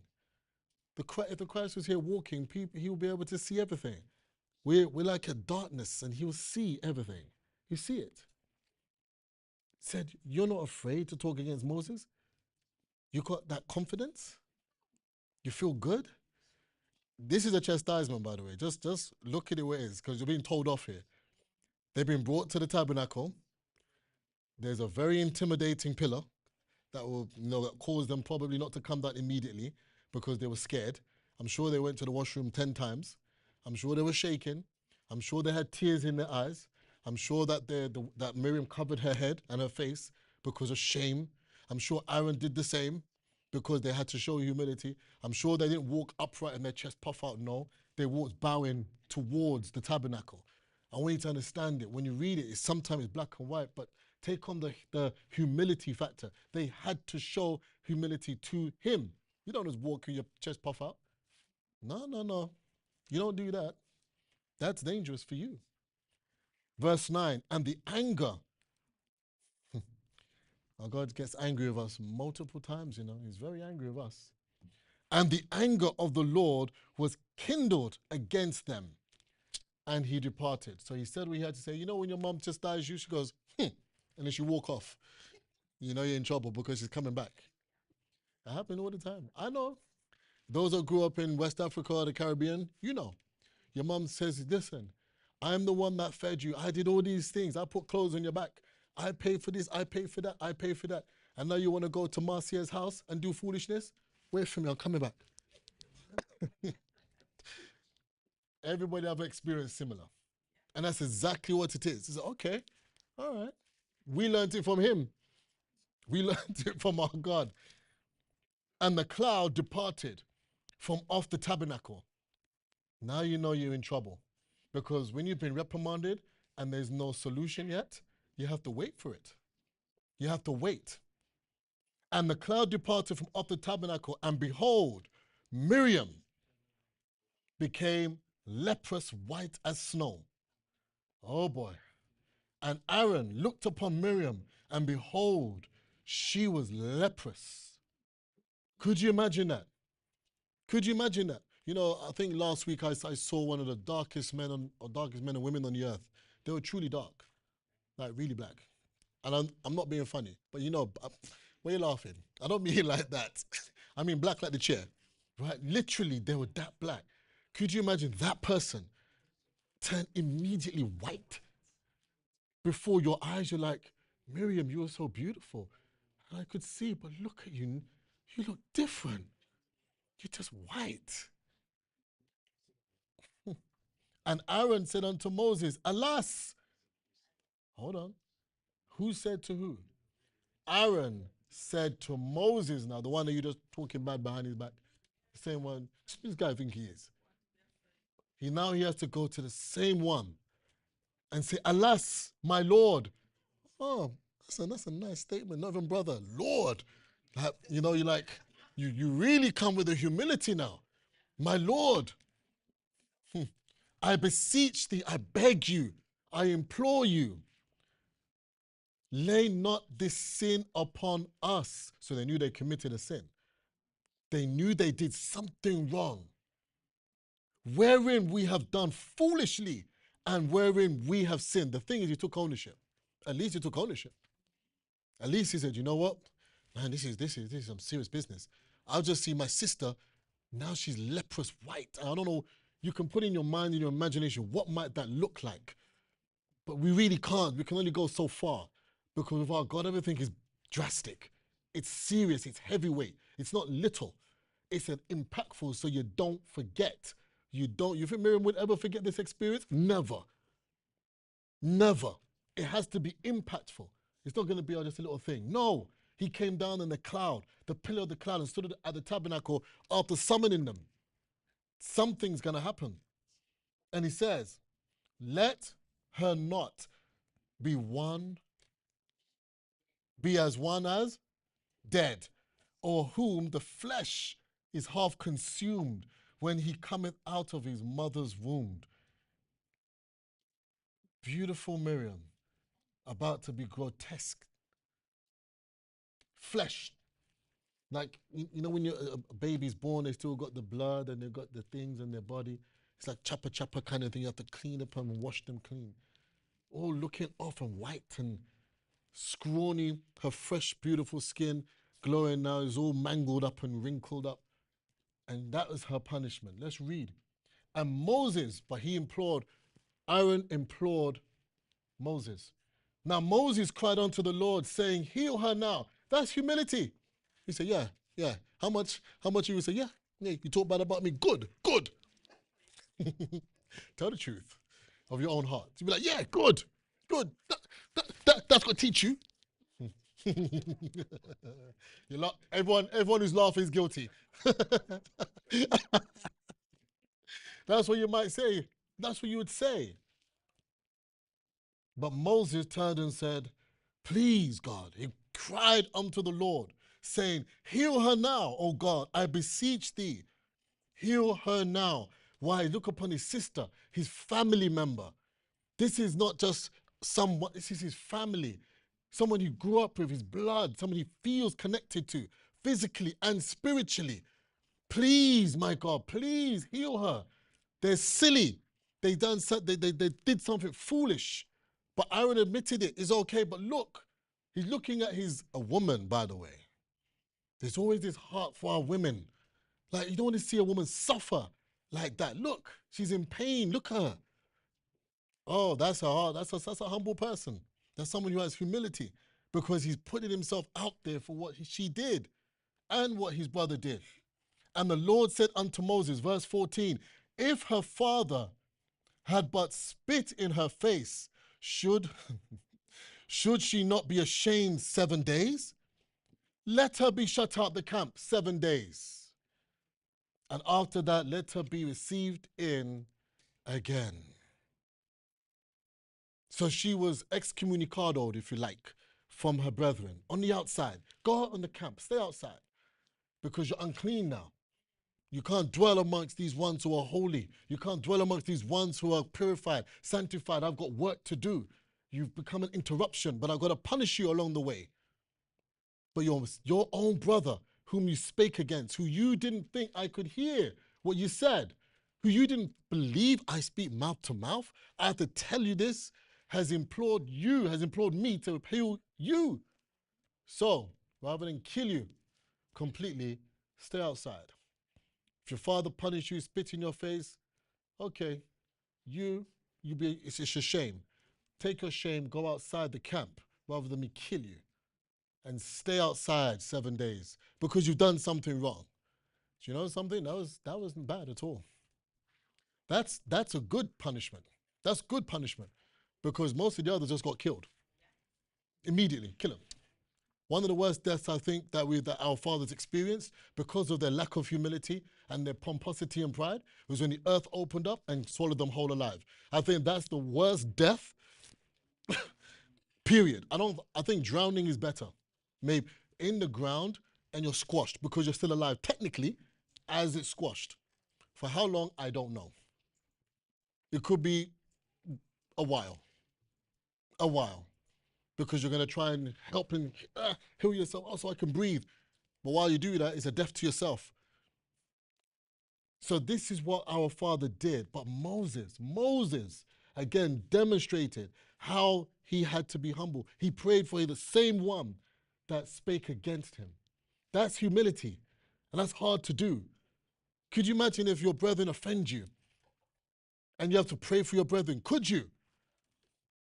If the Christ was here walking, he will be able to see everything. We're like a darkness, and he will see everything. You see it. Said, you're not afraid to talk against Moses? You got that confidence? You feel good? This is a chastisement, by the way. Just look at it where it is, because you're being told off here. They've been brought to the tabernacle. There's a very intimidating pillar that will, that caused them probably not to come down immediately because they were scared. I'm sure they went to the washroom 10 times. I'm sure they were shaking. I'm sure they had tears in their eyes. I'm sure that that Miriam covered her head and her face because of shame. I'm sure Aaron did the same because they had to show humility. I'm sure they didn't walk upright and their chest puff out. No, they walked bowing towards the tabernacle. I want you to understand it. When you read it, it's sometimes black and white, but take on the humility factor. They had to show humility to him. You don't just walk with your chest puff out. No. You don't do that. That's dangerous for you. Verse 9, and the anger. Our God gets angry with us multiple times, He's very angry with us. And the anger of the Lord was kindled against them. and he departed. So he said what he had to say. You know when your mom chastises you, she goes, and then she walk off. You know you're in trouble because she's coming back. It happens all the time. I know. Those that grew up in West Africa or the Caribbean, you know. Your mom says, listen, I'm the one that fed you. I did all these things. I put clothes on your back. I paid for this. I paid for that. I paid for that. And now you want to go to Marcia's house and do foolishness? Wait for me. I'm coming back. Everybody have experienced similar. And that's exactly what it is. It's like, okay, all right. We learned it from him. We learned it from our God. And the cloud departed from off the tabernacle. Now you know you're in trouble. Because when you've been reprimanded and there's no solution yet, you have to wait for it. You have to wait. And the cloud departed from off the tabernacle, and behold, Miriam became leprous white as snow. Oh boy. And Aaron looked upon Miriam, and behold, she was leprous. Could you imagine that? Could you imagine that? You know, I think last week I saw one of the darkest men and women on the earth. They were truly dark, like really black. And I'm not being funny, but you know, why are you laughing? I don't mean like that. I mean black like the chair, right? Literally, they were that black. Could you imagine that person turned immediately white before your eyes? You're like, Miriam, you were so beautiful. And I could see, but look at you. You look different. You're just white. And Aaron said unto Moses, alas. Hold on. Who said to who? Aaron said to Moses, now the one that you're just talking bad behind his back, the same one, this guy I think he is. He has to go to the same one and say, alas, my Lord. Oh, that's a nice statement. Not even brother, Lord. Like, you know, you're like, you really come with a humility now. My Lord, I beseech thee, I beg you, I implore you, lay not this sin upon us. So they knew they committed a sin. They knew they did something wrong, wherein we have done foolishly and wherein we have sinned. The thing is, he took ownership. At least he took ownership. At least he said, you know what? Man, this is some serious business. I'll just see my sister, now she's leprous white. I don't know, you can put in your mind, in your imagination, what might that look like? But we really can't. We can only go so far. Because with our God, everything is drastic. It's serious, it's heavyweight. It's not little. It's an impactful, so you don't forget. You think Miriam would ever forget this experience? Never. Never. It has to be impactful. It's not going to be just a little thing. No. He came down in the cloud, the pillar of the cloud, and stood at the tabernacle after summoning them. Something's going to happen. And he says, let her not be as one as dead, or whom the flesh is half consumed when he cometh out of his mother's womb. Beautiful Miriam, about to be grotesque. Flesh. Like, you know, when a baby's born, they still got the blood and they've got the things in their body. It's like chopper kind of thing. You have to clean up and wash them clean. All looking off and white and scrawny. Her fresh, beautiful skin glowing now is all mangled up and wrinkled up. And that was her punishment. Let's read. And Moses, but Aaron implored Moses. Now Moses cried unto the Lord, saying, heal her now. That's humility. He said, yeah. How much you would say, yeah, you talk bad about me. Good. Tell the truth of your own heart. You'd be like, yeah, good. That's what teach you. Everyone who's laughing is guilty. That's what you might say. That's what you would say. But Moses turned and said, please, God. He cried unto the Lord, saying, heal her now, O God, I beseech thee. Heal her now. Why? Look upon his sister, his family member. This is not just someone, this is his family. Someone he grew up with, his blood, someone he feels connected to, physically and spiritually. Please, my God, please heal her. They're silly. they did something foolish. But Aaron admitted it. It's okay. But look, he's looking at a woman, by the way. There's always this heart for our women. Like, you don't want to see a woman suffer like that. Look, she's in pain. Look at her. Oh, that's a heart. That's a humble person. That's someone who has humility because he's putting himself out there for what she did and what his brother did. And the Lord said unto Moses, verse 14, if her father had but spit in her face, should she not be ashamed 7 days? Let her be shut out the camp 7 days. And after that, let her be received in again. So she was excommunicadoed, if you like, from her brethren on the outside. Go out on the camp, stay outside, because you're unclean now. You can't dwell amongst these ones who are holy. You can't dwell amongst these ones who are purified, sanctified. I've got work to do. You've become an interruption, but I've got to punish you along the way. But your own brother, whom you spake against, who you didn't think I could hear what you said, who you didn't believe I speak mouth to mouth, I have to tell you this, has implored me to appeal you. So, rather than kill you completely, stay outside. If your father punished you, spit in your face, okay, it's a shame. Take your shame, go outside the camp rather than me kill you. And stay outside 7 days because you've done something wrong. Do you know something? That wasn't bad at all. That's a good punishment. That's good punishment because most of the others just got killed. Immediately, kill them. One of the worst deaths I think that our fathers experienced because of their lack of humility and their pomposity and pride was when the earth opened up and swallowed them whole alive. I think that's the worst death, period. I think drowning is better. Maybe in the ground and you're squashed because you're still alive technically as it's squashed. For how long, I don't know. It could be a while. Because you're going to try and help and heal yourself so I can breathe. But while you do that, it's a death to yourself. So this is what our father did. But Moses, again, demonstrated how he had to be humble. He prayed for the same one that spake against him. That's humility. And that's hard to do. Could you imagine if your brethren offend you and you have to pray for your brethren? Could you?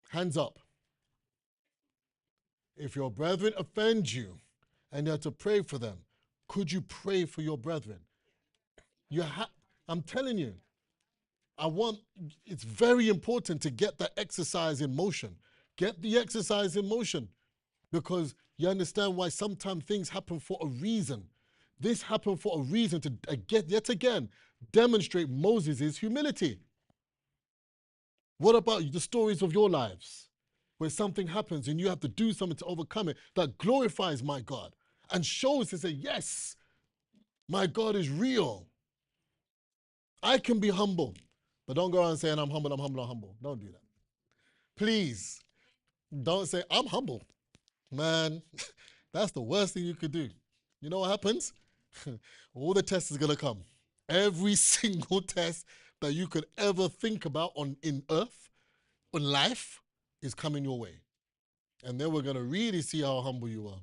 Hands up. If your brethren offend you and you have to pray for them, could you pray for your brethren? I'm telling you, it's very important to get that exercise in motion. Get the exercise in motion because you understand why sometimes things happen for a reason. This happened for a reason to yet again demonstrate Moses' humility. What about the stories of your lives? Where something happens and you have to do something to overcome it that glorifies my God and shows to say, yes, my God is real. I can be humble, but don't go around saying I'm humble. Don't do that. Please, don't say I'm humble. Man, that's the worst thing you could do. You know what happens? All the tests is going to come. Every single test that you could ever think about in earth, in life, is coming your way. And then we're going to really see how humble you are.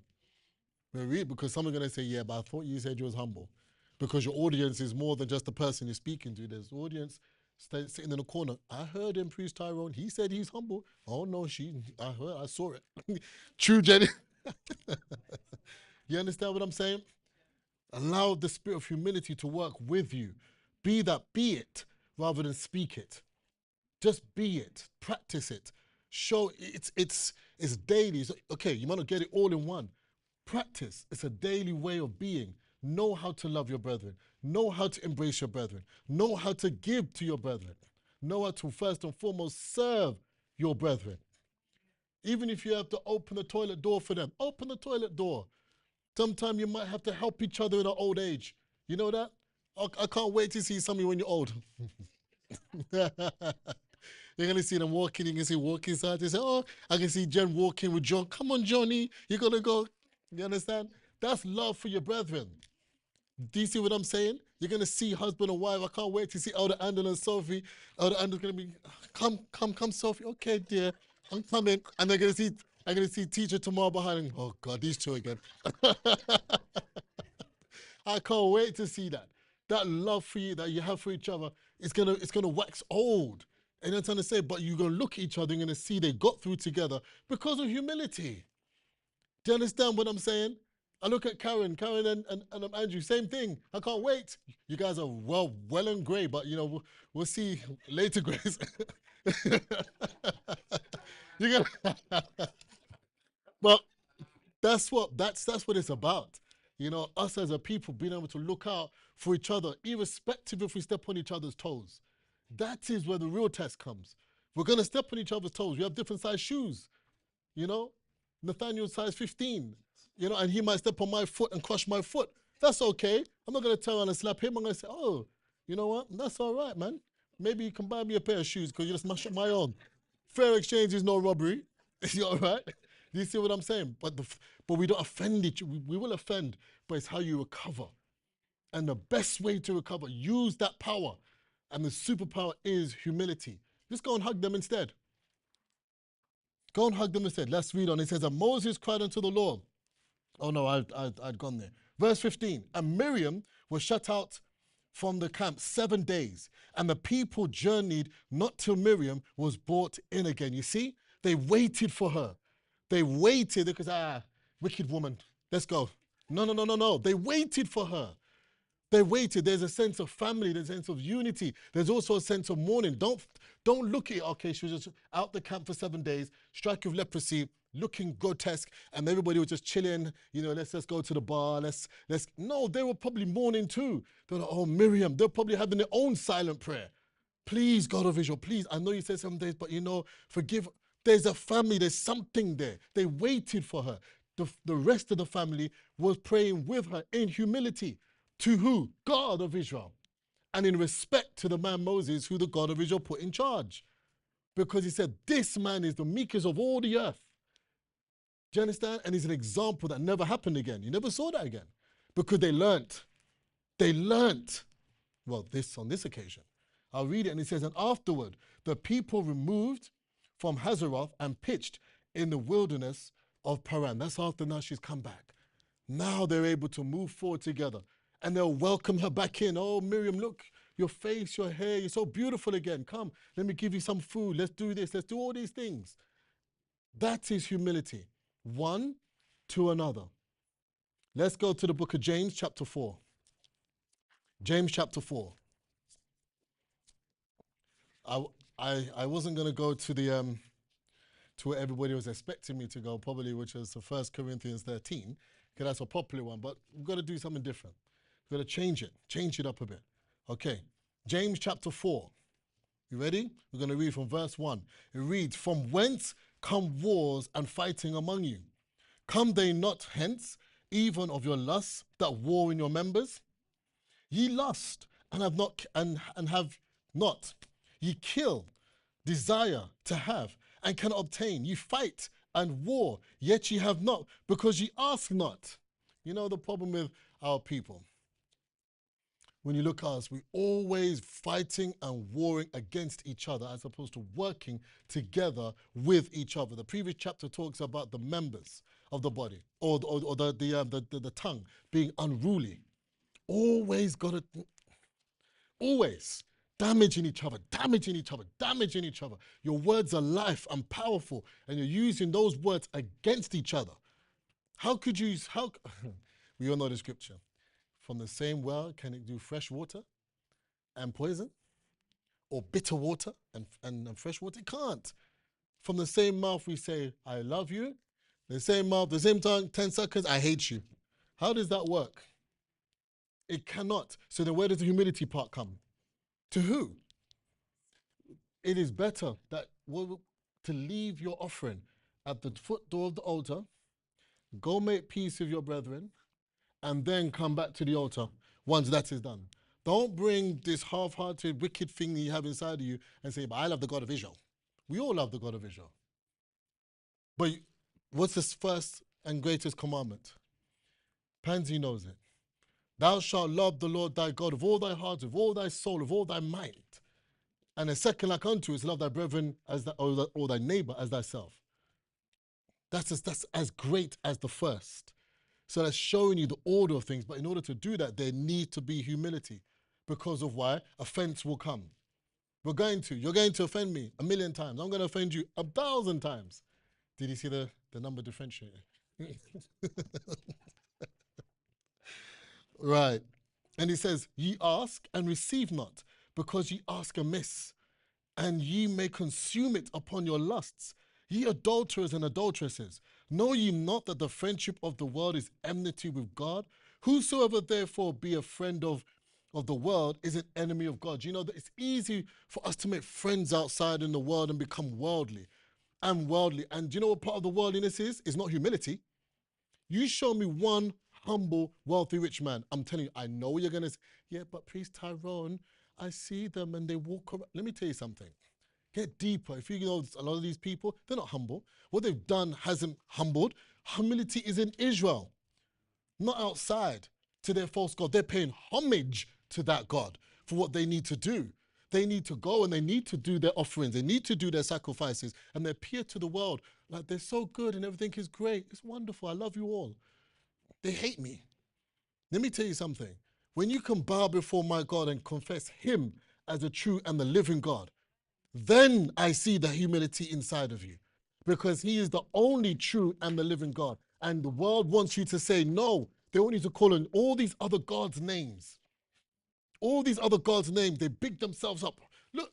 Because someone's going to say, yeah, but I thought you said you was humble. Because your audience is more than just the person you're speaking to. There's audience sitting in the corner. I heard him, Priest Tyrone. He said he's humble. Oh, no, I saw it. True, Jenny. You understand what I'm saying? Allow the spirit of humility to work with you. Be it, rather than speak it. Just be it. Practice it. Show it's daily. Okay, you might not get it all in one. Practice. It's a daily way of being. Know how to love your brethren. Know how to embrace your brethren. Know how to give to your brethren. Know how to first and foremost serve your brethren. Even if you have to open the toilet door for them, open the toilet door. Sometimes you might have to help each other in our old age. You know that? I can't wait to see some of you when you're old. You're going to see them walking. You can see walking inside. They say, oh, I can see Jen walking with John. Come on, Johnny. You're going to go. You understand? That's love for your brethren. Do you see what I'm saying? You're going to see husband and wife. I can't wait to see Elder Andel and Sophie. Elder Andel's going to be, come, Sophie. Okay, dear, I'm coming. And I'm going to see teacher tomorrow behind him. Oh, God, these two again. I can't wait to see that. That love for you that you have for each other, it's gonna wax old. And I'm trying to say, but you're gonna look at each other and you're gonna see they got through together because of humility. Do you understand what I'm saying? I look at Karen and Andrew, same thing. I can't wait. You guys are well and grey, but we'll see later, Grace. You're gonna Well, that's what it's about. Us as a people being able to look out for each other, irrespective if we step on each other's toes. That is where the real test comes. We're gonna step on each other's toes. We have different size shoes. Nathaniel's size 15. And he might step on my foot and crush my foot. That's okay. I'm not gonna turn around and slap him. I'm gonna say, oh, you know what? That's all right, man. Maybe you can buy me a pair of shoes because you just smash up my own. Fair exchange is no robbery. You all right? Do you see what I'm saying? But we don't offend each other. We will offend, but it's how you recover. And the best way to recover, use that power. And the superpower is humility. Just go and hug them instead. Go and hug them instead. Let's read on. It says, and Moses cried unto the Lord. Oh no, I'd gone there. Verse 15, and Miriam was shut out from the camp 7 days, and the people journeyed not till Miriam was brought in again. You see, they waited for her. They waited because, wicked woman, let's go. No. They waited for her. They waited. There's a sense of family. There's a sense of unity. There's also a sense of mourning. Don't look at it, okay, she was just out the camp for 7 days, strike of leprosy, looking grotesque, and everybody was just chilling, let's just go to the bar, no, they were probably mourning too. They're like, oh, Miriam, they're probably having their own silent prayer. Please, God of Israel, please, I know you said 7 days, but forgive. There's a family, there's something there. They waited for her. The rest of the family was praying with her in humility. To who? God of Israel. And in respect to the man Moses, who the God of Israel put in charge. Because he said, this man is the meekest of all the earth. Do you understand? And he's an example that never happened again. You never saw that again. Because they learnt. Well, on this occasion. I'll read it, and it says, and afterward, the people removed from Hazeroth and pitched in the wilderness of Paran. That's after now she's come back. Now they're able to move forward together. And they'll welcome her back in. Oh, Miriam, look, your face, your hair, you're so beautiful again. Come, let me give you some food. Let's do this. Let's do all these things. That is humility. One to another. Let's go to the book of James, chapter 4. James, chapter 4. I wasn't going to go to to where everybody was expecting me to go, probably, which was the 1 Corinthians 13, because that's a popular one, but we've got to do something different. We've got to change it up a bit. Okay, James chapter 4. You ready? We're going to read from verse 1. It reads, from whence come wars and fighting among you? Come they not hence, even of your lusts that war in your members? Ye lust and have not, and have not. Ye kill, desire to have, and cannot obtain. Ye fight and war, yet ye have not, because ye ask not. You know the problem with our people? When you look at us, we're always fighting and warring against each other as opposed to working together with each other. The previous chapter talks about the members of the body, or the tongue being unruly. Always damaging each other. Your words are life and powerful, and you're using those words against each other. We all know the scripture. From the same well can it do fresh water and poison? Or bitter water and fresh water? It can't. From the same mouth we say, I love you. The same mouth, the same tongue, 10 seconds, I hate you. How does that work? It cannot. So then where does the humility part come? To who? It is better to leave your offering at the foot door of the altar, go make peace with your brethren, and then come back to the altar once that is done. Don't bring this half-hearted, wicked thing that you have inside of you and say, but I love the God of Israel. We all love the God of Israel. But what's the first and greatest commandment? Pansy knows it. Thou shalt love the Lord thy God with all thy heart, with all thy soul, with all thy mind. And the second like unto is love thy brethren as or thy neighbor as thyself. That's as great as the first. So that's showing you the order of things. But in order to do that, there needs to be humility. Because of why? Offense will come. You're going to offend me 1,000,000 times. I'm going to offend you 1,000 times. Did you see the number differentiator? Right. And he says, ye ask and receive not, because ye ask amiss, and ye may consume it upon your lusts. Ye adulterers and adulteresses, know ye not that the friendship of the world is enmity with God? Whosoever therefore be a friend of the world is an enemy of God. You know that it's easy for us to make friends outside in the world and become worldly. And worldly. And do you know what part of the worldliness is? It's not humility. You show me one humble, wealthy, rich man. I'm telling you, I know you're going to say, yeah, but Priest Tyrone, I see them and they walk around. Let me tell you something. Get deeper. If you know a lot of these people, they're not humble. What they've done hasn't humbled. Humility is in Israel, not outside to their false God. They're paying homage to that God for what they need to do. They need to go and they need to do their offerings. They need to do their sacrifices. And they appear to the world like they're so good and everything is great. It's wonderful. I love you all. They hate me. Let me tell you something. When you can bow before my God and confess him as the true and the living God, then I see the humility inside of you. Because he is the only true and the living God. And the world wants you to say no. They want you to call on all these other gods' names. All these other gods' names, they big themselves up. Look,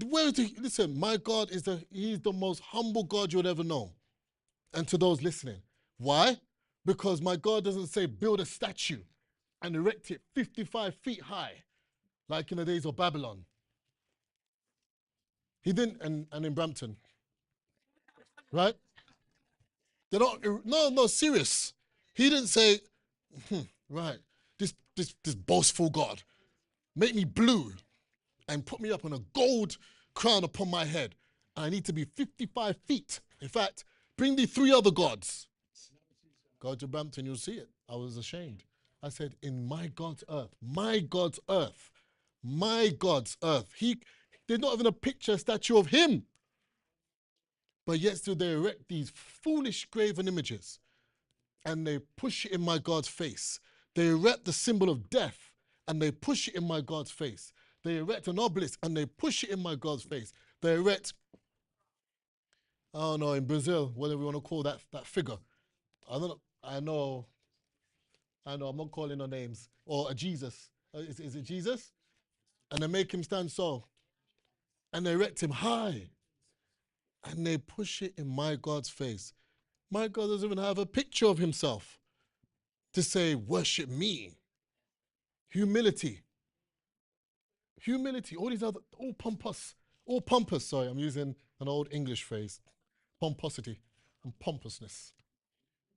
where is he? Listen, my God he's the most humble God you'll ever know. And to those listening, why? Because my God doesn't say build a statue and erect it 55 feet high, like in the days of Babylon. He didn't, and in Brampton, right? They're not, no, serious. He didn't say, right, this boastful God, make me blue and put me up on a gold crown upon my head. I need to be 55 feet. In fact, bring the 3 other gods. Go to Brampton, you'll see it. I was ashamed. I said, in my God's earth, my God's earth, my God's earth. There's not even a picture, statue of him. But yet still they erect these foolish graven images and they push it in my God's face. They erect the symbol of death and they push it in my God's face. They erect an obelisk and they push it in my God's face. They erect, I don't know, in Brazil, whatever we want to call that figure. I know, I'm not calling no names. Or a Jesus. Is it Jesus? And they make him stand so. And they erect him high. And they push it in my God's face. My God doesn't even have a picture of himself to say, worship me. Humility. Humility. All these other, all pompous. All pompous. Sorry, I'm using an old English phrase. Pomposity and pompousness.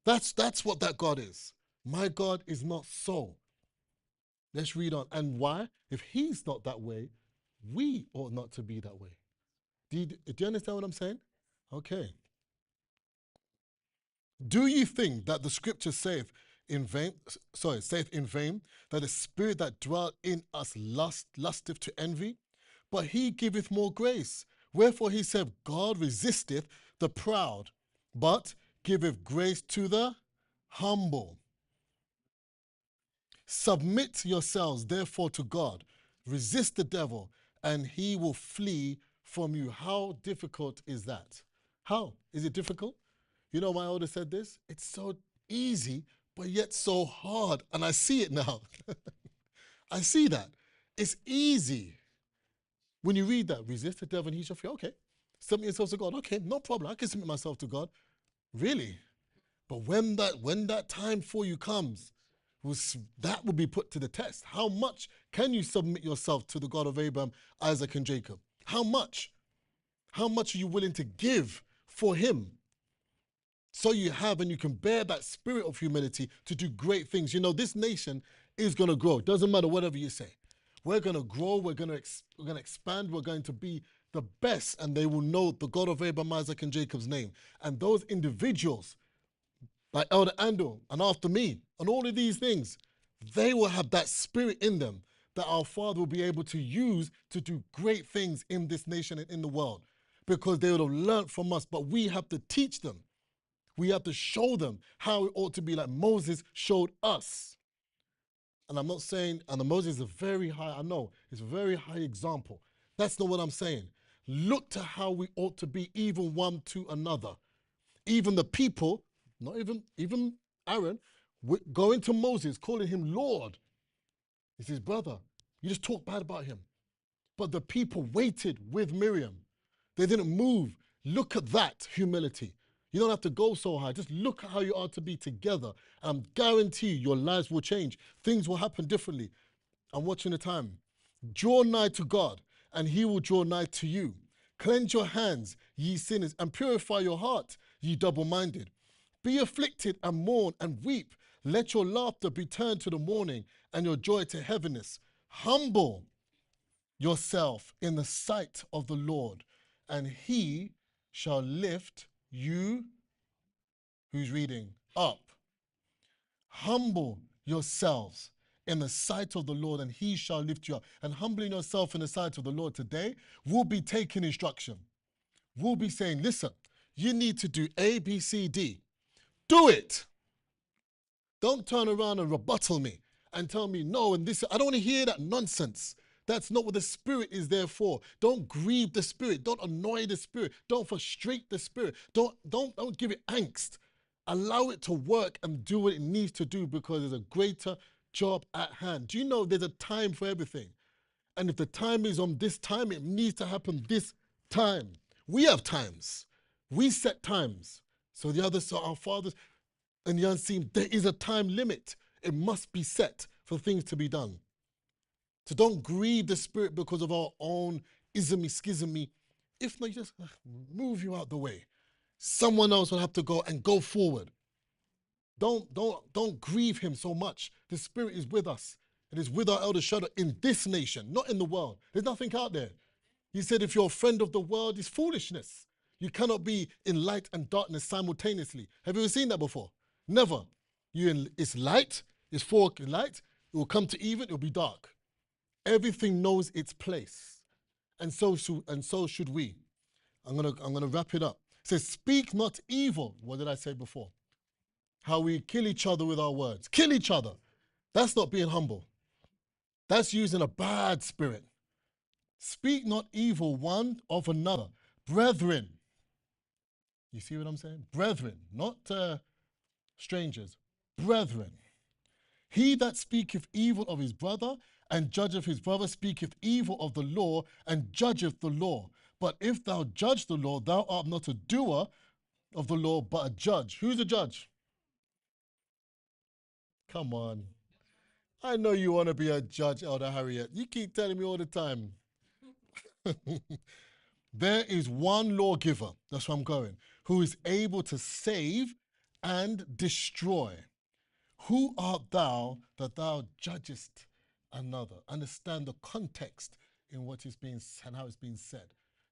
That's what that God is. My God is not so. Let's read on. And why? If he's not that way, we ought not to be that way. Do you understand what I'm saying? Okay. Do you think that the scripture saith in vain that the spirit that dwelt in us lusteth to envy? But he giveth more grace. Wherefore he said, God resisteth the proud, but giveth grace to the humble. Submit yourselves therefore to God. Resist the devil, and he will flee from you. How difficult is that? How? Is it difficult? You know, my elder said this. It's so easy, but yet so hard. And I see it now. I see that. It's easy. When you read that, resist the devil and he shall flee. Okay. Submit yourselves to God. Okay, no problem. I can submit myself to God. Really? But when that time for you comes, that will be put to the test. How much can you submit yourself to the God of Abraham, Isaac, and Jacob? How much? How much are you willing to give for him? So you have and you can bear that spirit of humility to do great things. You know, this nation is going to grow. It doesn't matter whatever you say. We're going to grow. We're going to expand. We're going to be the best. And they will know the God of Abraham, Isaac, and Jacob's name. And those individuals, like Elder Andrew and after me, and all of these things, they will have that spirit in them that our Father will be able to use to do great things in this nation and in the world, because they would have learned from us. But we have to teach them. We have to show them how it ought to be, like Moses showed us. And I'm not saying, and Moses is a very high, I know, it's a very high example. That's not what I'm saying. Look to how we ought to be, even one to another. Even the people, not even Aaron, going to Moses, calling him Lord. It's his brother. You just talk bad about him. But the people waited with Miriam. They didn't move. Look at that humility. You don't have to go so high. Just look at how you are to be together. And I guarantee you, your lives will change. Things will happen differently. I'm watching the time. Draw nigh to God, and he will draw nigh to you. Cleanse your hands, ye sinners, and purify your heart, ye double-minded. Be afflicted and mourn and weep. Let your laughter be turned to the mourning and your joy to heaviness. Humble yourself in the sight of the Lord, and he shall lift you, who's reading, up. Humble yourselves in the sight of the Lord, and he shall lift you up. And humbling yourself in the sight of the Lord today will be taking instruction. We'll be saying, listen, you need to do A, B, C, D. Do it. Don't turn around and rebuttal me and tell me no and this. I don't want to hear that nonsense. That's not what the Spirit is there for. Don't grieve the Spirit. Don't annoy the Spirit. Don't frustrate the Spirit. Don't give it angst. Allow it to work and do what it needs to do, because there's a greater job at hand. Do you know there's a time for everything? And if the time is on this time, it needs to happen this time. We have times. We set times. So our fathers and the unseen, there is a time limit. It must be set for things to be done. So don't grieve the Spirit because of our own ismy, schismy. If not, you just move you out the way. Someone else will have to go and go forward. Don't grieve him so much. The Spirit is with us. It is with our elder shadow in this nation, not in the world. There's nothing out there. He said, if you're a friend of the world, it's foolishness. You cannot be in light and darkness simultaneously. Have you ever seen that before? Never. It's light, it's fork in light, it will come to even, it will be dark. Everything knows its place. And so should we. I'm gonna wrap it up. It says, speak not evil. What did I say before? How we kill each other with our words. Kill each other. That's not being humble. That's using a bad spirit. Speak not evil one of another. Brethren. You see what I'm saying? Brethren, not strangers. Brethren. He that speaketh evil of his brother and judgeth his brother speaketh evil of the law and judgeth the law. But if thou judge the law, thou art not a doer of the law, but a judge. Who's a judge? Come on. I know you want to be a judge, Elder Harriet. You keep telling me all the time. There is one lawgiver, that's where I'm going, who is able to save and destroy. Who art thou that thou judgest another? Understand the context in what is being said and how it's being said.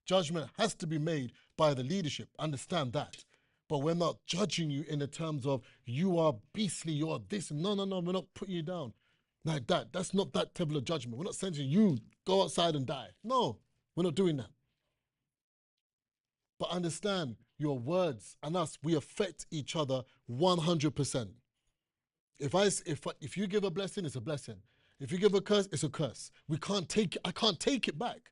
Judgment has to be made by the leadership. Understand that. But we're not judging you in the terms of you are beastly, you are this. No, we're not putting you down like that. That's not that level of judgment. We're not saying to you, go outside and die. No, we're not doing that. But understand, your words and us, we affect each other 100%. If you give a blessing, it's a blessing. If you give a curse, it's a curse. I can't take it back.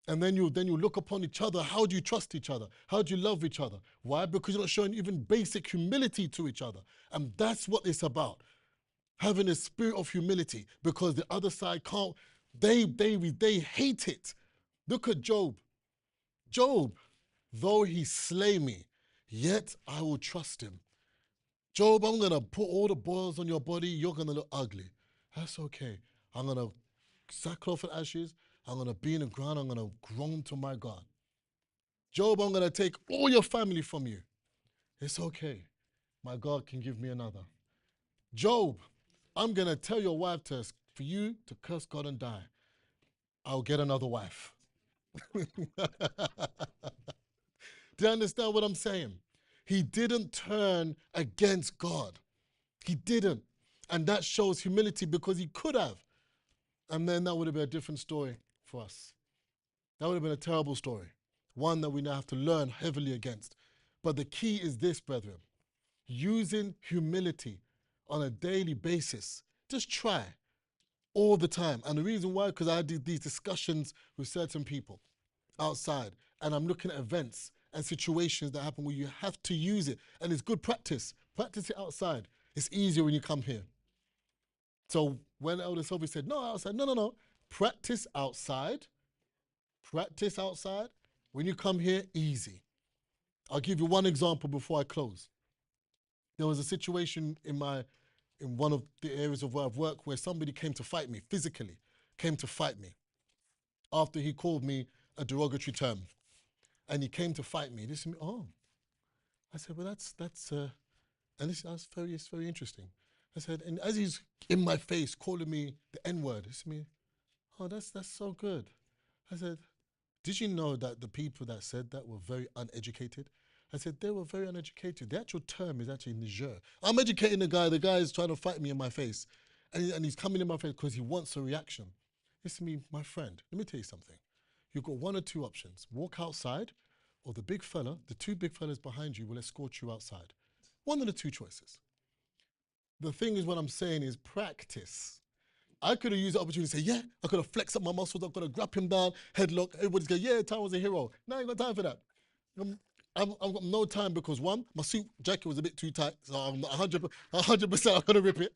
And then you look upon each other. How do you trust each other? How do you love each other? Why? Because you're not showing even basic humility to each other. And that's what it's about. Having a spirit of humility, because the other side can't, they hate it. Look at Job. Job, though he slay me, yet I will trust him. Job, I'm going to put all the boils on your body. You're going to look ugly. That's okay. I'm going to sackcloth and ashes. I'm going to be in the ground. I'm going to groan to my God. Job, I'm going to take all your family from you. It's okay. My God can give me another. Job, I'm going to tell your wife for you to curse God and die. I'll get another wife. Do you understand what I'm saying? He didn't turn against God. He didn't. And that shows humility because he could have. And then that would have been a different story for us. That would have been a terrible story. One that we now have to learn heavily against. But the key is this, brethren. Using humility on a daily basis. Just try all the time. And the reason why, because I did these discussions with certain people outside, and I'm looking at events and situations that happen where you have to use it. And it's good practice. Practice it outside. It's easier when you come here. So when Elder Sophie said, no, outside, no. Practice outside. Practice outside. When you come here, easy. I'll give you one example before I close. There was a situation in one of the areas of where I've worked where somebody came to fight me, physically came to fight me after he called me a derogatory term. And he came to fight me. This, oh. I said, well, and it's very interesting. I said, and as he's in my face calling me the N-word, it's me, oh, that's so good. I said, did you know that the people that said that were very uneducated? I said, they were very uneducated. The actual term is actually Niger. I'm educating the guy is trying to fight me in my face. And he's coming in my face because he wants a reaction. Listen to me, my friend, let me tell you something. You've got one or two options. Walk outside, or the two big fellas behind you will escort you outside. One of the two choices. The thing is, what I'm saying is practice. I could have used the opportunity to say, yeah, I could have flexed up my muscles, I'm going to grab him down, headlock, everybody's going, yeah, Tyrone's a hero. No, I ain't got time for that. I've got no time because one, my suit jacket was a bit too tight, so I'm 100% I'm going to rip it.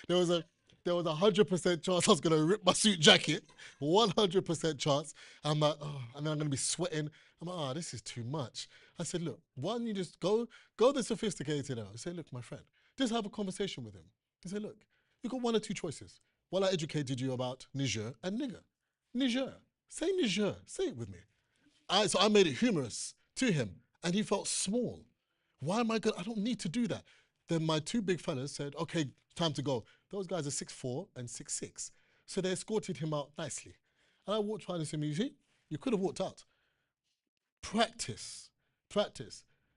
There was a 100% chance I was going to rip my suit jacket, 100% chance. I'm like, oh, and then I'm going to be sweating. I'm like, oh, this is too much. I said, look, why don't you just go the sophisticated out. I said, look, my friend, just have a conversation with him. I said, look, you've got one or two choices. Well, I educated you about Niger and nigger. Niger. Say Niger. Say it with me. So I made it humorous to him, and he felt small. Why am I good? I don't need to do that. Then my two big fellas said, okay, time to go. Those guys are 6'4" and 6'6". So they escorted him out nicely. And I walked behind and said, you see, you could have walked out. Practice.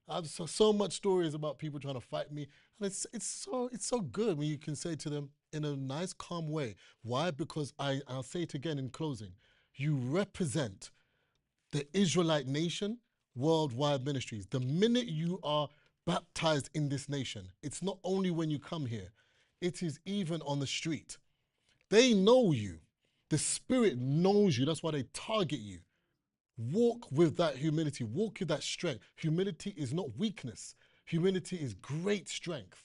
I've so much stories about people trying to fight me. And it's so good when you can say to them in a nice, calm way. Why? Because I'll say it again in closing. You represent the Israelite nation, worldwide ministries. The minute you are baptized in this nation, it's not only when you come here, it is even on the street. They know you. The Spirit knows you. That's why they target you. Walk with that humility. Walk with that strength. Humility is not weakness. Humility is great strength.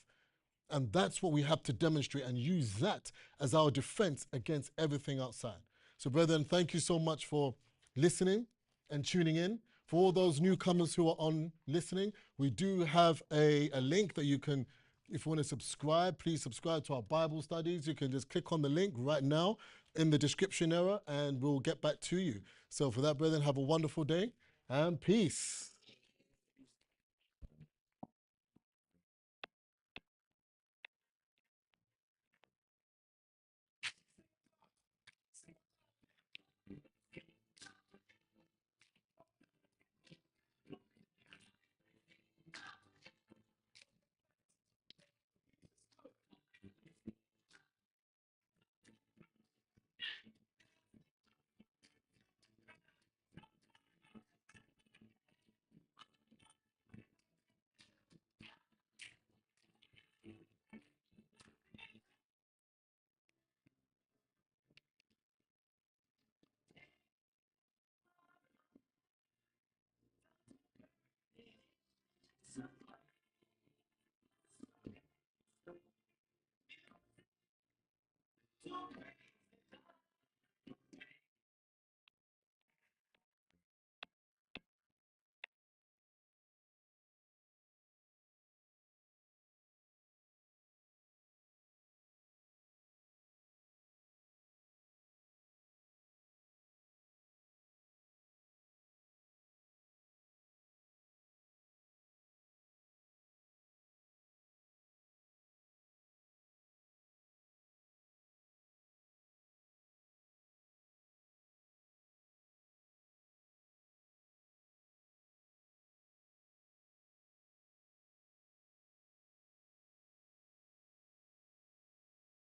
And that's what we have to demonstrate and use that as our defense against everything outside. So, brethren, thank you so much for listening and tuning in. For all those newcomers who are on listening, we do have a link that you can, if you want to subscribe, please subscribe to our Bible studies. You can just click on the link right now in the description area and we'll get back to you. So for that, brethren, have a wonderful day and peace.